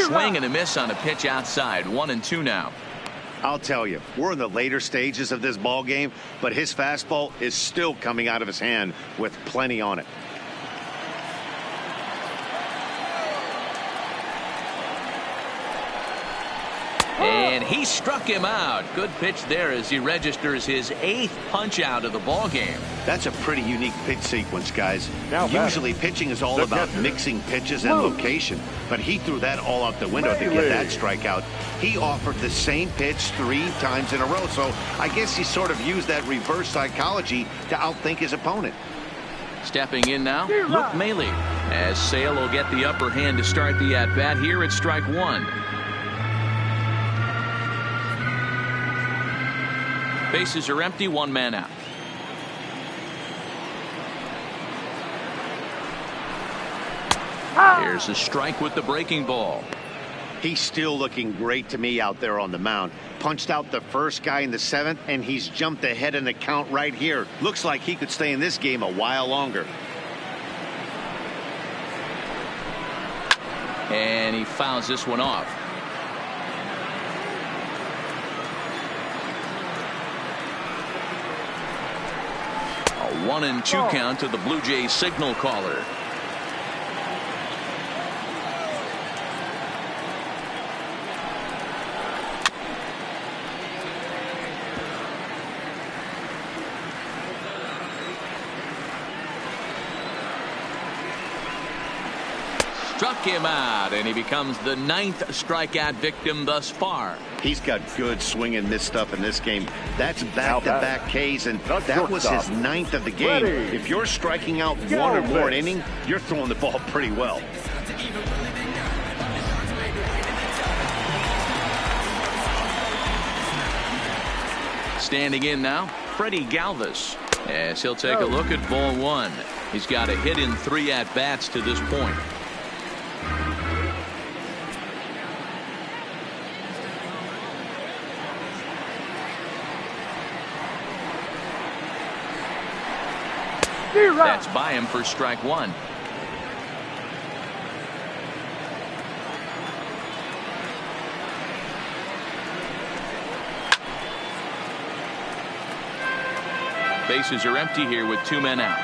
Swing and a miss on a pitch outside. 1-2 now. I'll tell you, we're in the later stages of this ball game, but his fastball is still coming out of his hand with plenty on it. And he struck him out. Good pitch there as he registers his 8th punch out of the ball game. That's a pretty unique pitch sequence, guys. Now usually pitching is all about mixing pitches and location, but he threw that all out the window to get that strikeout. He offered the same pitch 3 times in a row, so I guess he sort of used that reverse psychology to outthink his opponent. Stepping in now, Luke Maile, as Sale will get the upper hand to start the at-bat. Here it's strike 1. Bases are empty, 1 man out. Here's a strike with the breaking ball. He's still looking great to me out there on the mound. Punched out the first guy in the 7th, and he's jumped ahead in the count right here. Looks like he could stay in this game a while longer. And he fouls this one off. A 1-2 count to the Blue Jays signal caller. Struck him out, and he becomes the 9th strikeout victim thus far. He's got good swing and miss stuff in this game. That's back-to-back Ks, and that was his 9th of the game. If you're striking out 1 or more an inning, you're throwing the ball pretty well. Standing in now, Freddie Galvis, as he'll take a look at ball 1. He's got a hit in 3 at-bats to this point. That's by him for strike one. Bases are empty here with 2 men out.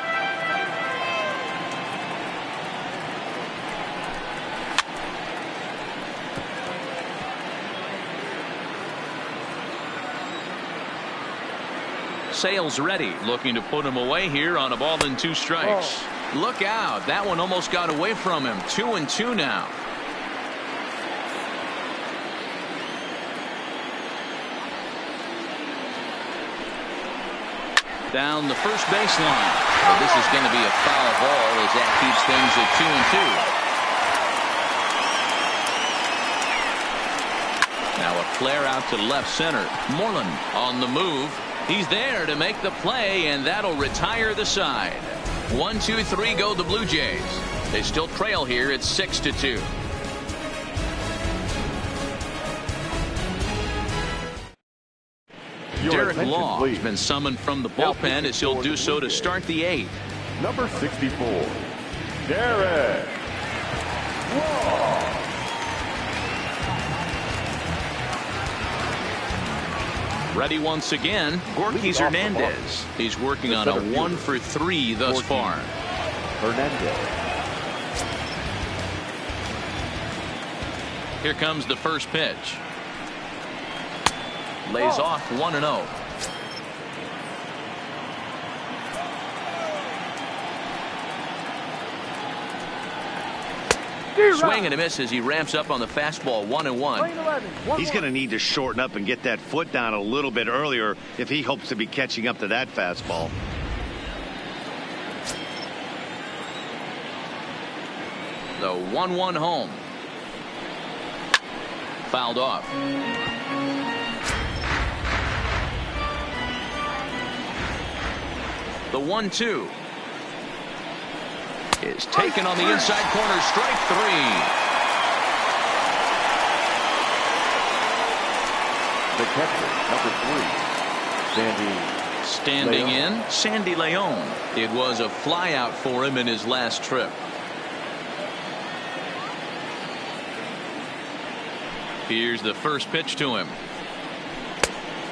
Sales ready, looking to put him away here on a ball and 2 strikes. Look out, that one almost got away from him. 2-2 now. Down the first baseline. Well, this is going to be a foul ball as that keeps things at 2-2. Now a flare out to left center. Moreland on the move. He's there to make the play, and that'll retire the side. 1-2-3 go the Blue Jays. They still trail here at 6-2. Derek Law has been summoned from the bullpen as he'll do so to start the 8th. Number 64, Derek Law. Ready once again, Gorky Hernandez. He's working on a 1-for-3 thus far. Hernandez. Here comes the first pitch. Lays off 1-0. Swing and a miss as he ramps up on the fastball. 1-1. He's going to need to shorten up and get that foot down a little bit earlier if he hopes to be catching up to that fastball. The 1-1 home. Fouled off. The 1-2 is taken on the inside corner. Strike 3. The catcher, number 3, Standing in, Sandy Leon. It was a flyout for him in his last trip. Here's the first pitch to him.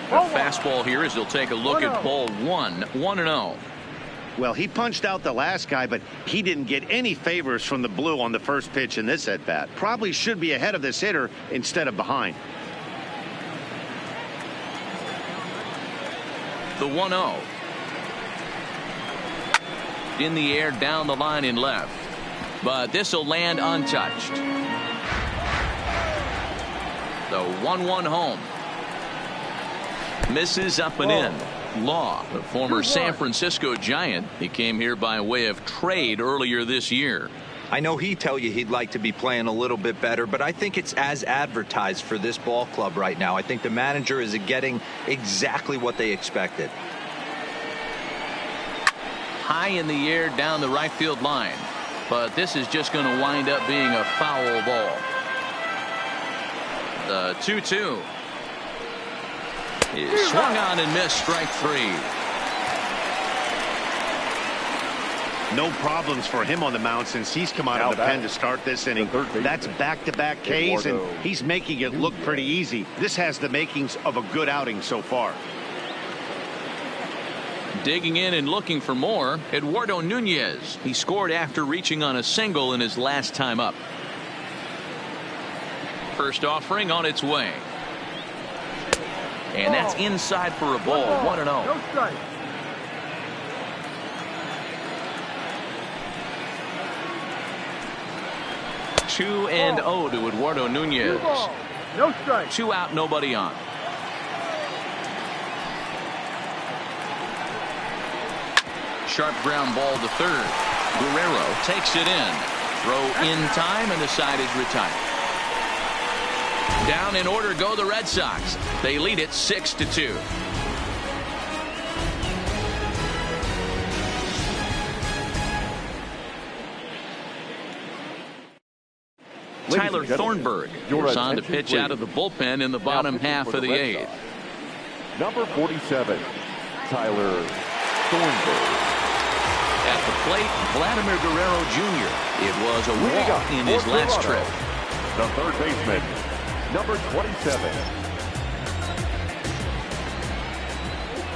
A fastball here as he'll take a look at ball 1. 1-0. Well, he punched out the last guy, but he didn't get any favors from the Blue on the first pitch in this at-bat. Probably should be ahead of this hitter instead of behind. The 1-0. In the air down the line in left. But this will land untouched. The 1-1 home. Misses up and in. Law, the former San Francisco Giant. He came here by way of trade earlier this year. I know he'd tell you he'd like to be playing a little bit better, but I think it's as advertised for this ball club right now. I think the manager is getting exactly what they expected. High in the air down the right field line. But this is just going to wind up being a foul ball. The 2-2 is swung on and missed. Strike 3. No problems for him on the mound since he's come out of the pen to start this inning. That's back-to-back Ks, and he's making it look pretty easy. This has the makings of a good outing so far. Digging in and looking for more, Eduardo Nunez. He scored after reaching on a single in his last time up. First offering on its way. And that's inside for a ball. 1-0. No strike. Two and 0 to Eduardo Nunez. No strike. 2 out, nobody on. Sharp ground ball to third. Guerrero takes it in. Throw in time, and the side is retired. Down in order go the Red Sox. They lead it 6-2. Tyler Thornburg is on to pitch out of the bullpen in the bottom half of the 8th. Number 47, Tyler Thornburg. At the plate, Vladimir Guerrero Jr. It was a walk in his last trip. The third baseman, number 27.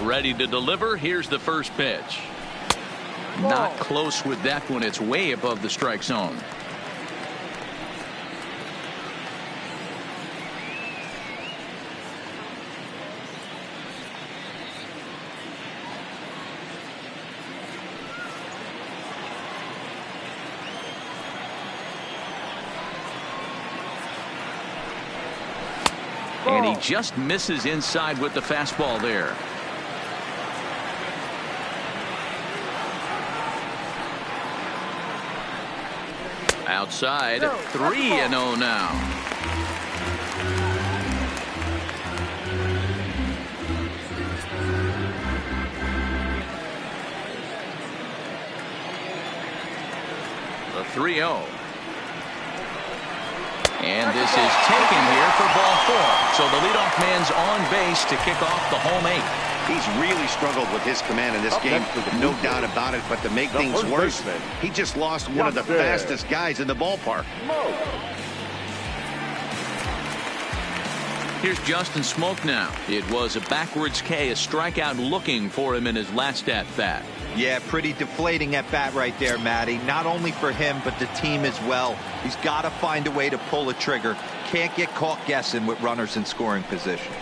Ready to deliver. Here's the first pitch. Not close with that one. It's way above the strike zone. And he just misses inside with the fastball there. Outside, 3-0 now. The 3-0. And this is taken here for ball 4. So the leadoff man's on base to kick off the home 8. He's really struggled with his command in this game, no doubt about it. But to make things worse, he just lost one of the fastest guys in the ballpark. Here's Justin Smoak now. It was a backwards K, a strikeout looking for him in his last at-bat. Yeah, pretty deflating at bat right there, Matty. Not only for him, but the team as well. He's got to find a way to pull a trigger. Can't get caught guessing with runners in scoring position.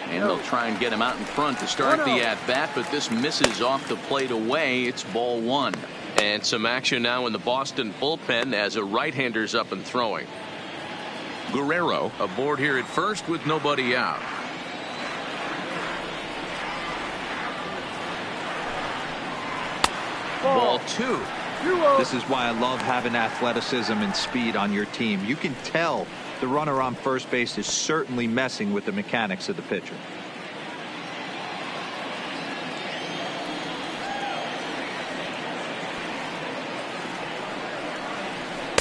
And they'll try and get him out in front to start the at-bat, but this misses off the plate away. It's ball 1. And some action now in the Boston bullpen as a right-hander's up and throwing. Guerrero aboard here at first with nobody out. Ball 2. This is why I love having athleticism and speed on your team. You can tell the runner on first base is certainly messing with the mechanics of the pitcher.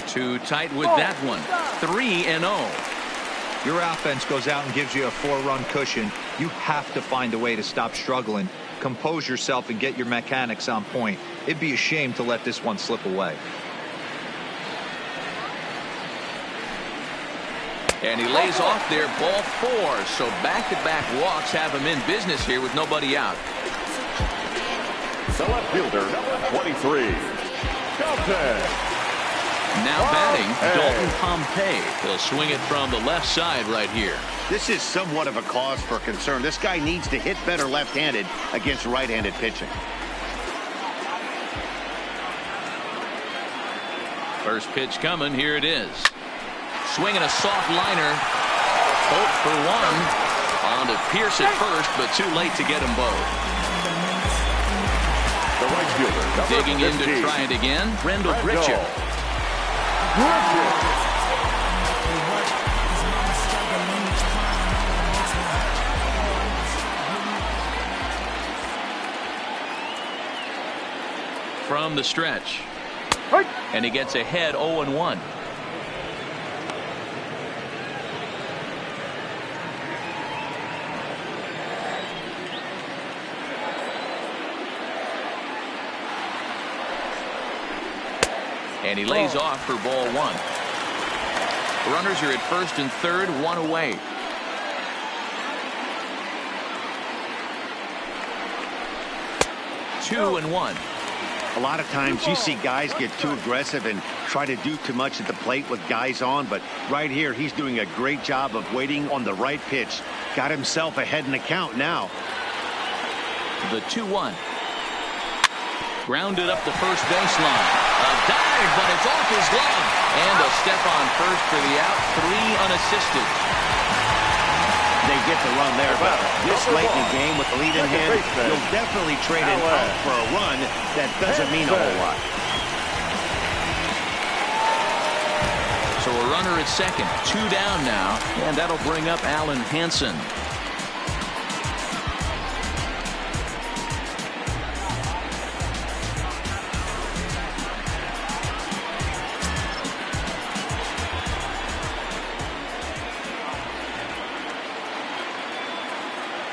Too tight with that one. 3-0. Your offense goes out and gives you a 4-run cushion. You have to find a way to stop struggling. Compose yourself and get your mechanics on point. It'd be a shame to let this one slip away. And he lays off there, ball 4. So back-to-back walks have him in business here with nobody out. The left fielder, number 23, Dalton. Now batting, Dalton Pompey. He'll swing it from the left side right here. This is somewhat of a cause for concern. This guy needs to hit better left-handed against right-handed pitching. First pitch coming. Here it is. Swinging a soft liner. Hope for 1. On to Pierce at first, but too late to get them both. The right fielder, digging in to try it again. Randall Grichuk. From the stretch. And he gets ahead 0-1. And he lays off for ball 1. Runners are at first and third, 1 away. Two and 1. A lot of times you see guys get too aggressive and try to do too much at the plate with guys on, but right here he's doing a great job of waiting on the right pitch. Got himself ahead in the count now. The 2-1. Grounded up the first baseline. A dive, but it's off his glove. And a step on first for the out. 3 unassisted. They get the run there, but this late in the game with the lead in hand, you'll definitely trade it out for a run. That doesn't mean a whole lot. So a runner at second. 2 down now, and that'll bring up Alan Hansen.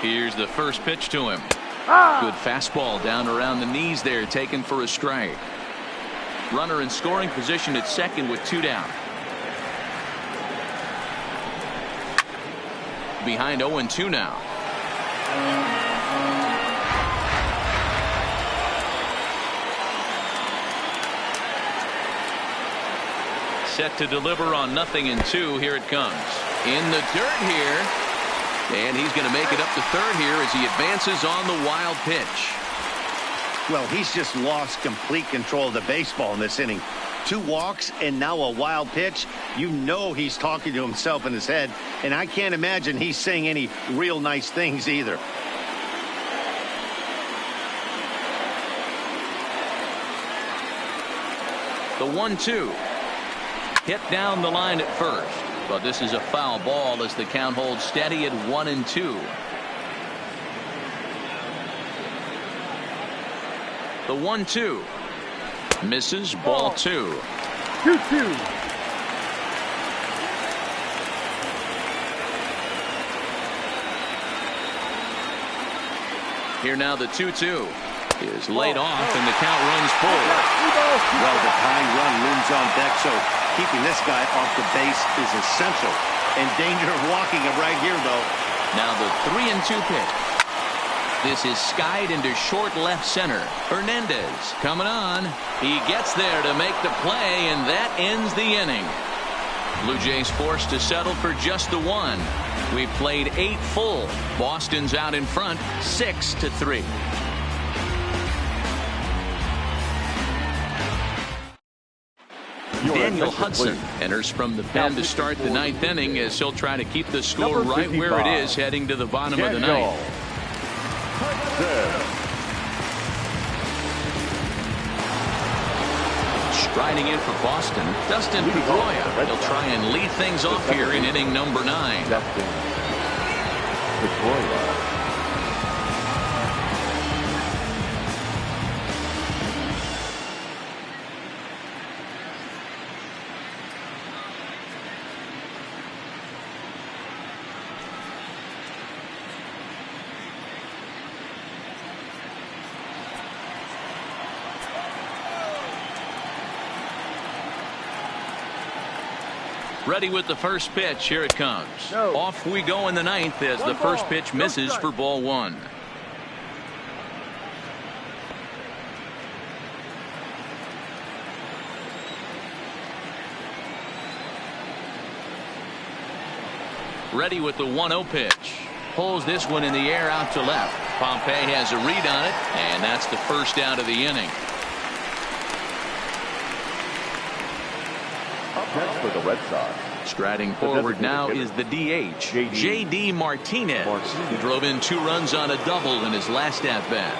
Here's the first pitch to him. Good fastball down around the knees there, taken for a strike. Runner in scoring position at second with 2 down. Behind 0-2 now. Set to deliver on 0-2. Here it comes. In the dirt here. And he's going to make it up to third here as he advances on the wild pitch. Well, he's just lost complete control of the baseball in this inning. 2 walks and now a wild pitch. You know he's talking to himself in his head, and I can't imagine he's saying any real nice things either. The 1-2. Hit down the line at first, but this is a foul ball as the count holds steady at 1-2. The 1-2 misses. Ball 2. 2-2. Here now the 2-2 is laid off and the count runs full. Well, the tying run looms on deck, so keeping this guy off the base is essential. In danger of walking him right here, though. Now the 3-2 pitch. This is skied into short left center. Hernandez coming on. He gets there to make the play, and that ends the inning. Blue Jays forced to settle for just the 1. We've played 8 full. Boston's out in front 6-3. Daniel Hudson enters from the pen to start the 9th inning as he'll try to keep the score right where it is heading to the bottom of the 9th. Striding in for Boston, Dustin Pedroia. He'll try and lead things off here in inning number 9. Dustin Pedroia. Ready with the first pitch. Here it comes. Off we go in the 9th as the first pitch misses for ball 1. Ready with the 1-0 pitch. Pulls this one in the air out to left. Pompey has a read on it, and that's the first out of the inning. Next for the Red Sox. Striding forward now is the DH, J.D. Martinez, who drove in 2 runs on a double in his last at-bat.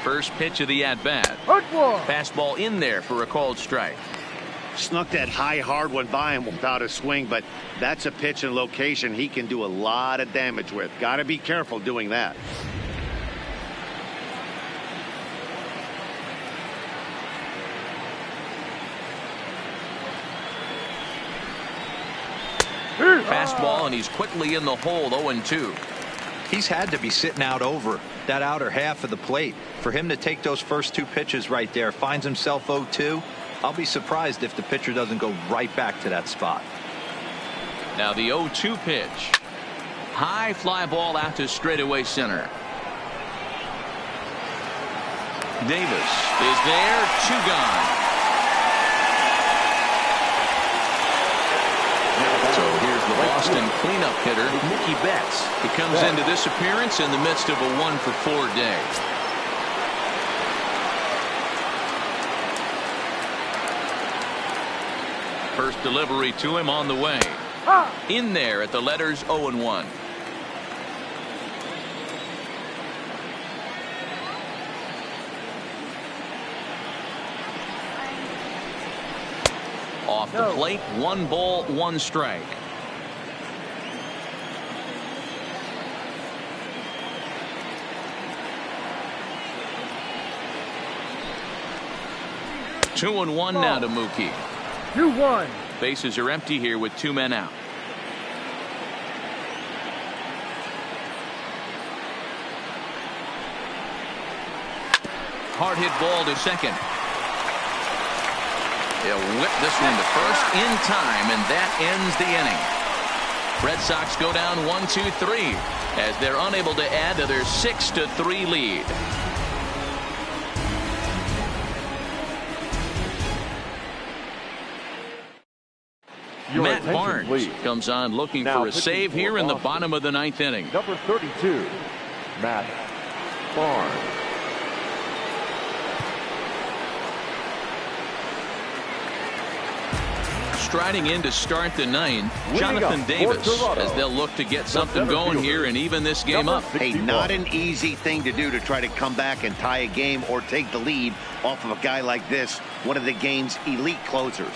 First pitch of the at-bat. Fastball in there for a called strike. Snuck that high hard one by him without a swing, but that's a pitch and location he can do a lot of damage with. Got to be careful doing that. Fastball, and he's quickly in the hole. 0-2. He's had to be sitting out over that outer half of the plate. For him to take those first 2 pitches right there, finds himself 0-2. I'll be surprised if the pitcher doesn't go right back to that spot. Now the 0-2 pitch. High fly ball out to straightaway center. Davis is there. 2 gone. So here's the Boston cleanup hitter, Mookie Betts. He comes into this appearance in the midst of a 1-for-4 day. First delivery to him on the way. In there at the letters 0-1. Off the plate, 1 ball, 1 strike. Two and one now to Mookie. 2-1. Bases are empty here with 2 men out. Hard hit ball to second. He'll whip this one to first in time, and that ends the inning. Red Sox go down 1-2-3 as they're unable to add to their 6-3 lead. Matt Barnes please. Comes on looking now for a save here in the bottom of the 9th inning. Number 32, Matt Barnes. Striding in to start the 9th, Jonathan Davis, as they'll look to get something going here and even this game up. Hey, not an easy thing to do to try to come back and tie a game or take the lead off of a guy like this, one of the game's elite closers.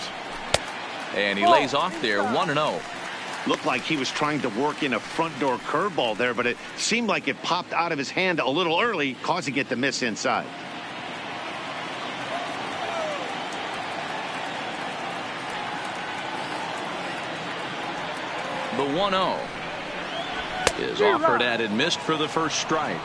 And he lays off there 1-0. Looked like he was trying to work in a front door curveball there, but it seemed like it popped out of his hand a little early, causing it to miss inside. The 1-0 is offered at and missed for the first strike.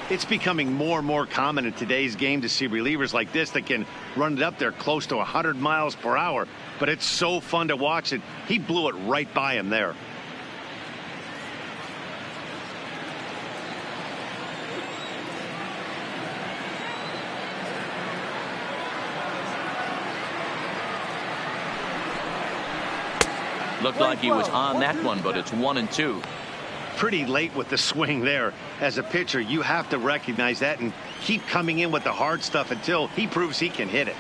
It's becoming more and more common in today's game to see relievers like this that can run it up there close to 100 miles per hour. But it's so fun to watch it. He blew it right by him there. Looked like he was on that one, but it's 1-2. Pretty late with the swing there. As a pitcher, you have to recognize that and keep coming in with the hard stuff until he proves he can hit it.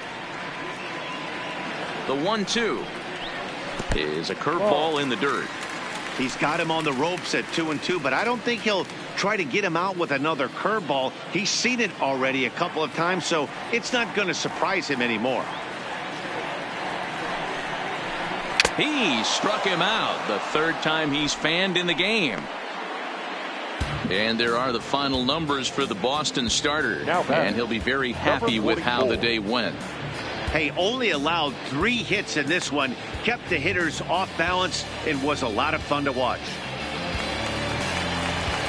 The 1-2 is a curveball in the dirt. He's got him on the ropes at 2-2, but I don't think he'll try to get him out with another curveball. He's seen it already a couple of times, so it's not going to surprise him anymore. He struck him out the 3rd time he's fanned in the game. And there are the final numbers for the Boston starter. And he'll be very happy with how the day went. Hey, only allowed 3 hits in this one, kept the hitters off balance, and was a lot of fun to watch.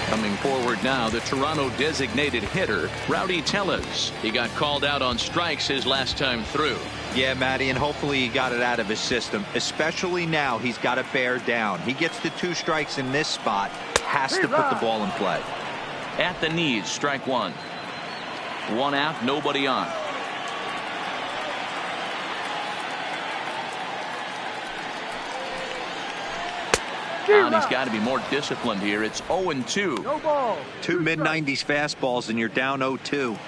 Coming forward now, the Toronto designated hitter, Rowdy Tellez. He got called out on strikes his last time through. Yeah, Matty, and hopefully he got it out of his system. Especially now, he's got to bear down. He gets the 2 strikes in this spot, has to put the ball in play. At the knees, strike 1. 1 out, nobody on. And he's got to be more disciplined here. It's 0-2. No ball. 2 mid-90s fastballs and you're down 0-2.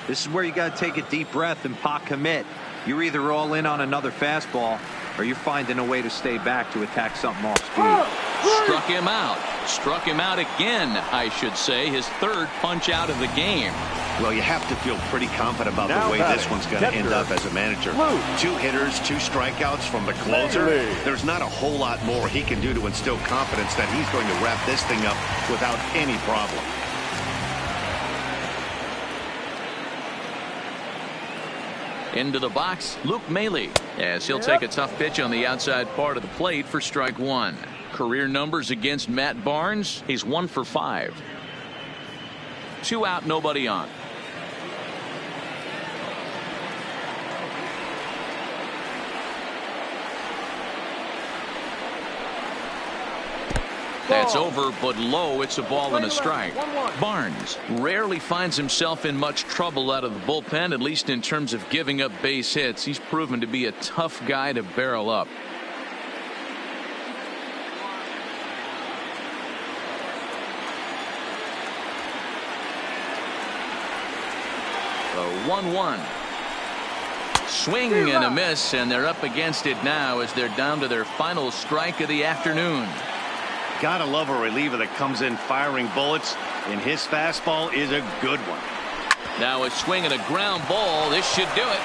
This is where you got to take a deep breath and pot commit. You're either all in on another fastball or you're finding a way to stay back to attack something off speed. Struck him out. Struck him out again, I should say. His 3rd punch out of the game. Well, you have to feel pretty confident about the way this one's going to end up as a manager. 2 hitters, 2 strikeouts from the closer. There's not a whole lot more he can do to instill confidence that he's going to wrap this thing up without any problem. Into the box, Luke Maile, as he'll take a tough pitch on the outside part of the plate for strike 1. Career numbers against Matt Barnes, he's 1 for 5. 2 out, nobody on. That's over, but low. It's a ball and a strike. Barnes rarely finds himself in much trouble out of the bullpen, at least in terms of giving up base hits. He's proven to be a tough guy to barrel up. The 1-1. Swing and a miss, and they're up against it now as they're down to their final strike of the afternoon. Gotta love a reliever that comes in firing bullets, and his fastball is a good one. Now a swing and a ground ball. This should do it.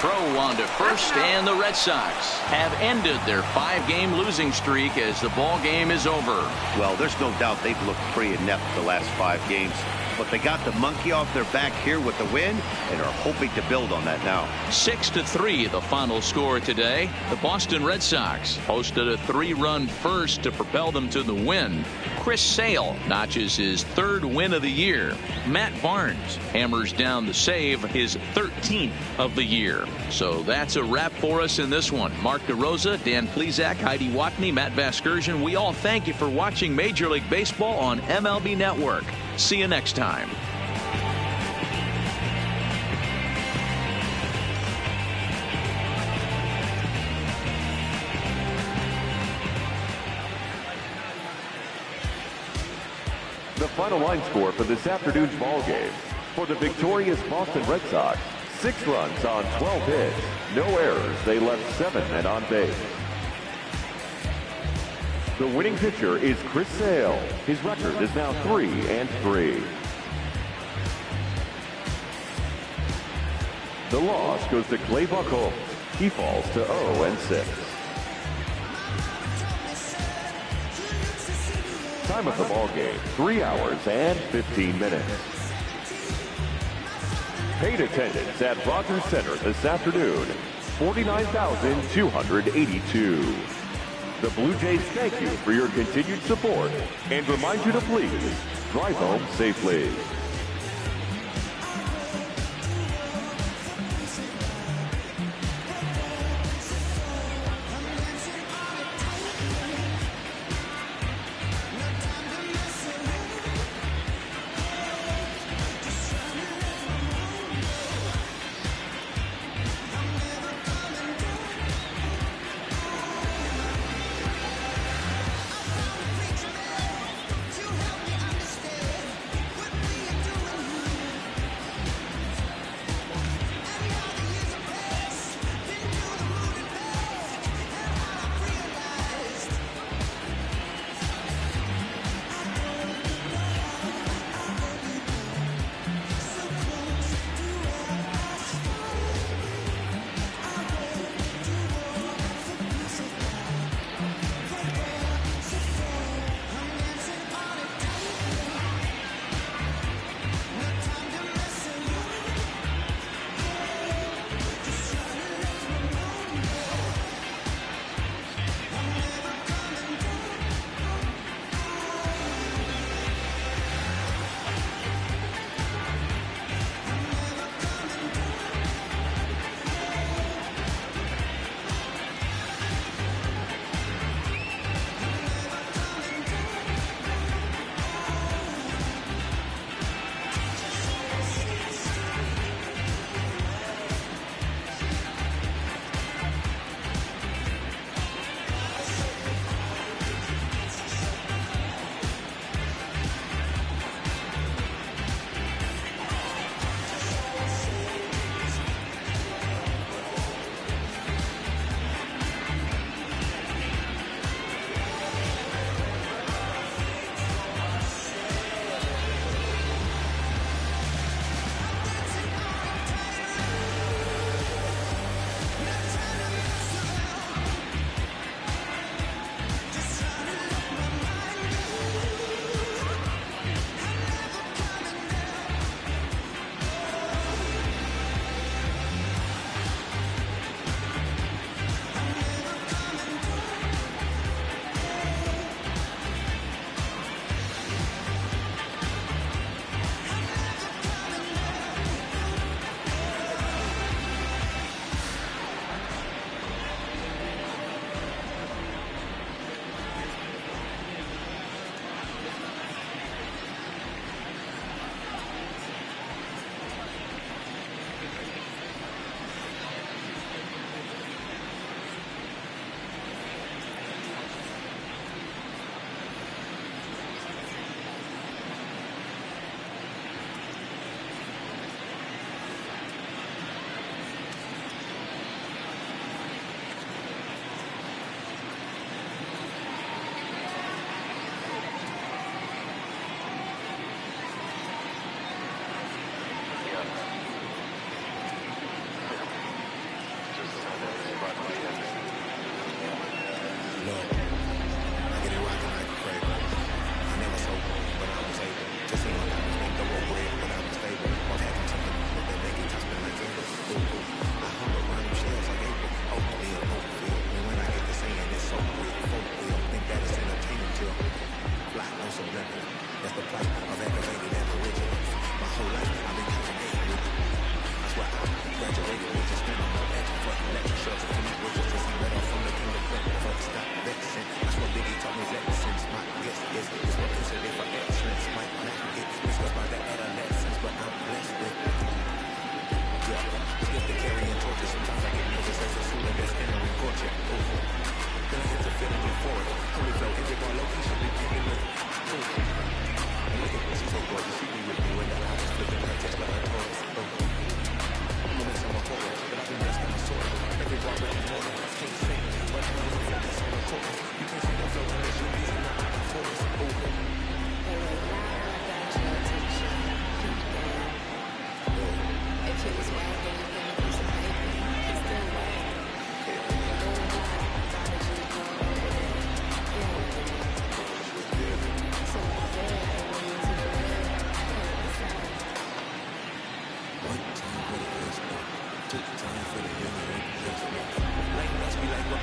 Throw on to first, and the Red Sox have ended their 5-game losing streak as the ball game is over. Well, there's no doubt they've looked pretty inept the last 5 games. but they got the monkey off their back here with the win and are hoping to build on that now. 6-3 the final score today. The Boston Red Sox posted a 3-run first to propel them to the win. Chris Sale notches his 3rd win of the year. Matt Barnes hammers down the save, his 13th of the year. So that's a wrap for us in this one. Mark DeRosa, Dan Plesac, Heidi Watney, Matt Vasgersian, we all thank you for watching Major League Baseball on MLB Network. See you next time. The final line score for this afternoon's ball game. For the victorious Boston Red Sox, 6 runs on 12 hits. No errors. They left 7 men on base. The winning pitcher is Chris Sale. His record is now 3-3. The loss goes to Clay Buchholz. He falls to 0-6. Time of the ball game, 3 hours and 15 minutes. Paid attendance at Rogers Center this afternoon, 49,282. The Blue Jays thank you for your continued support and remind you to please drive home safely.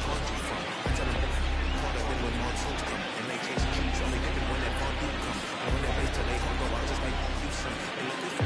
country from. I tell them caught up in when monsoons come. And they chase cheeks, only dipping when that fondue come. And when that bass till they hung go, I'll just make you some. And look,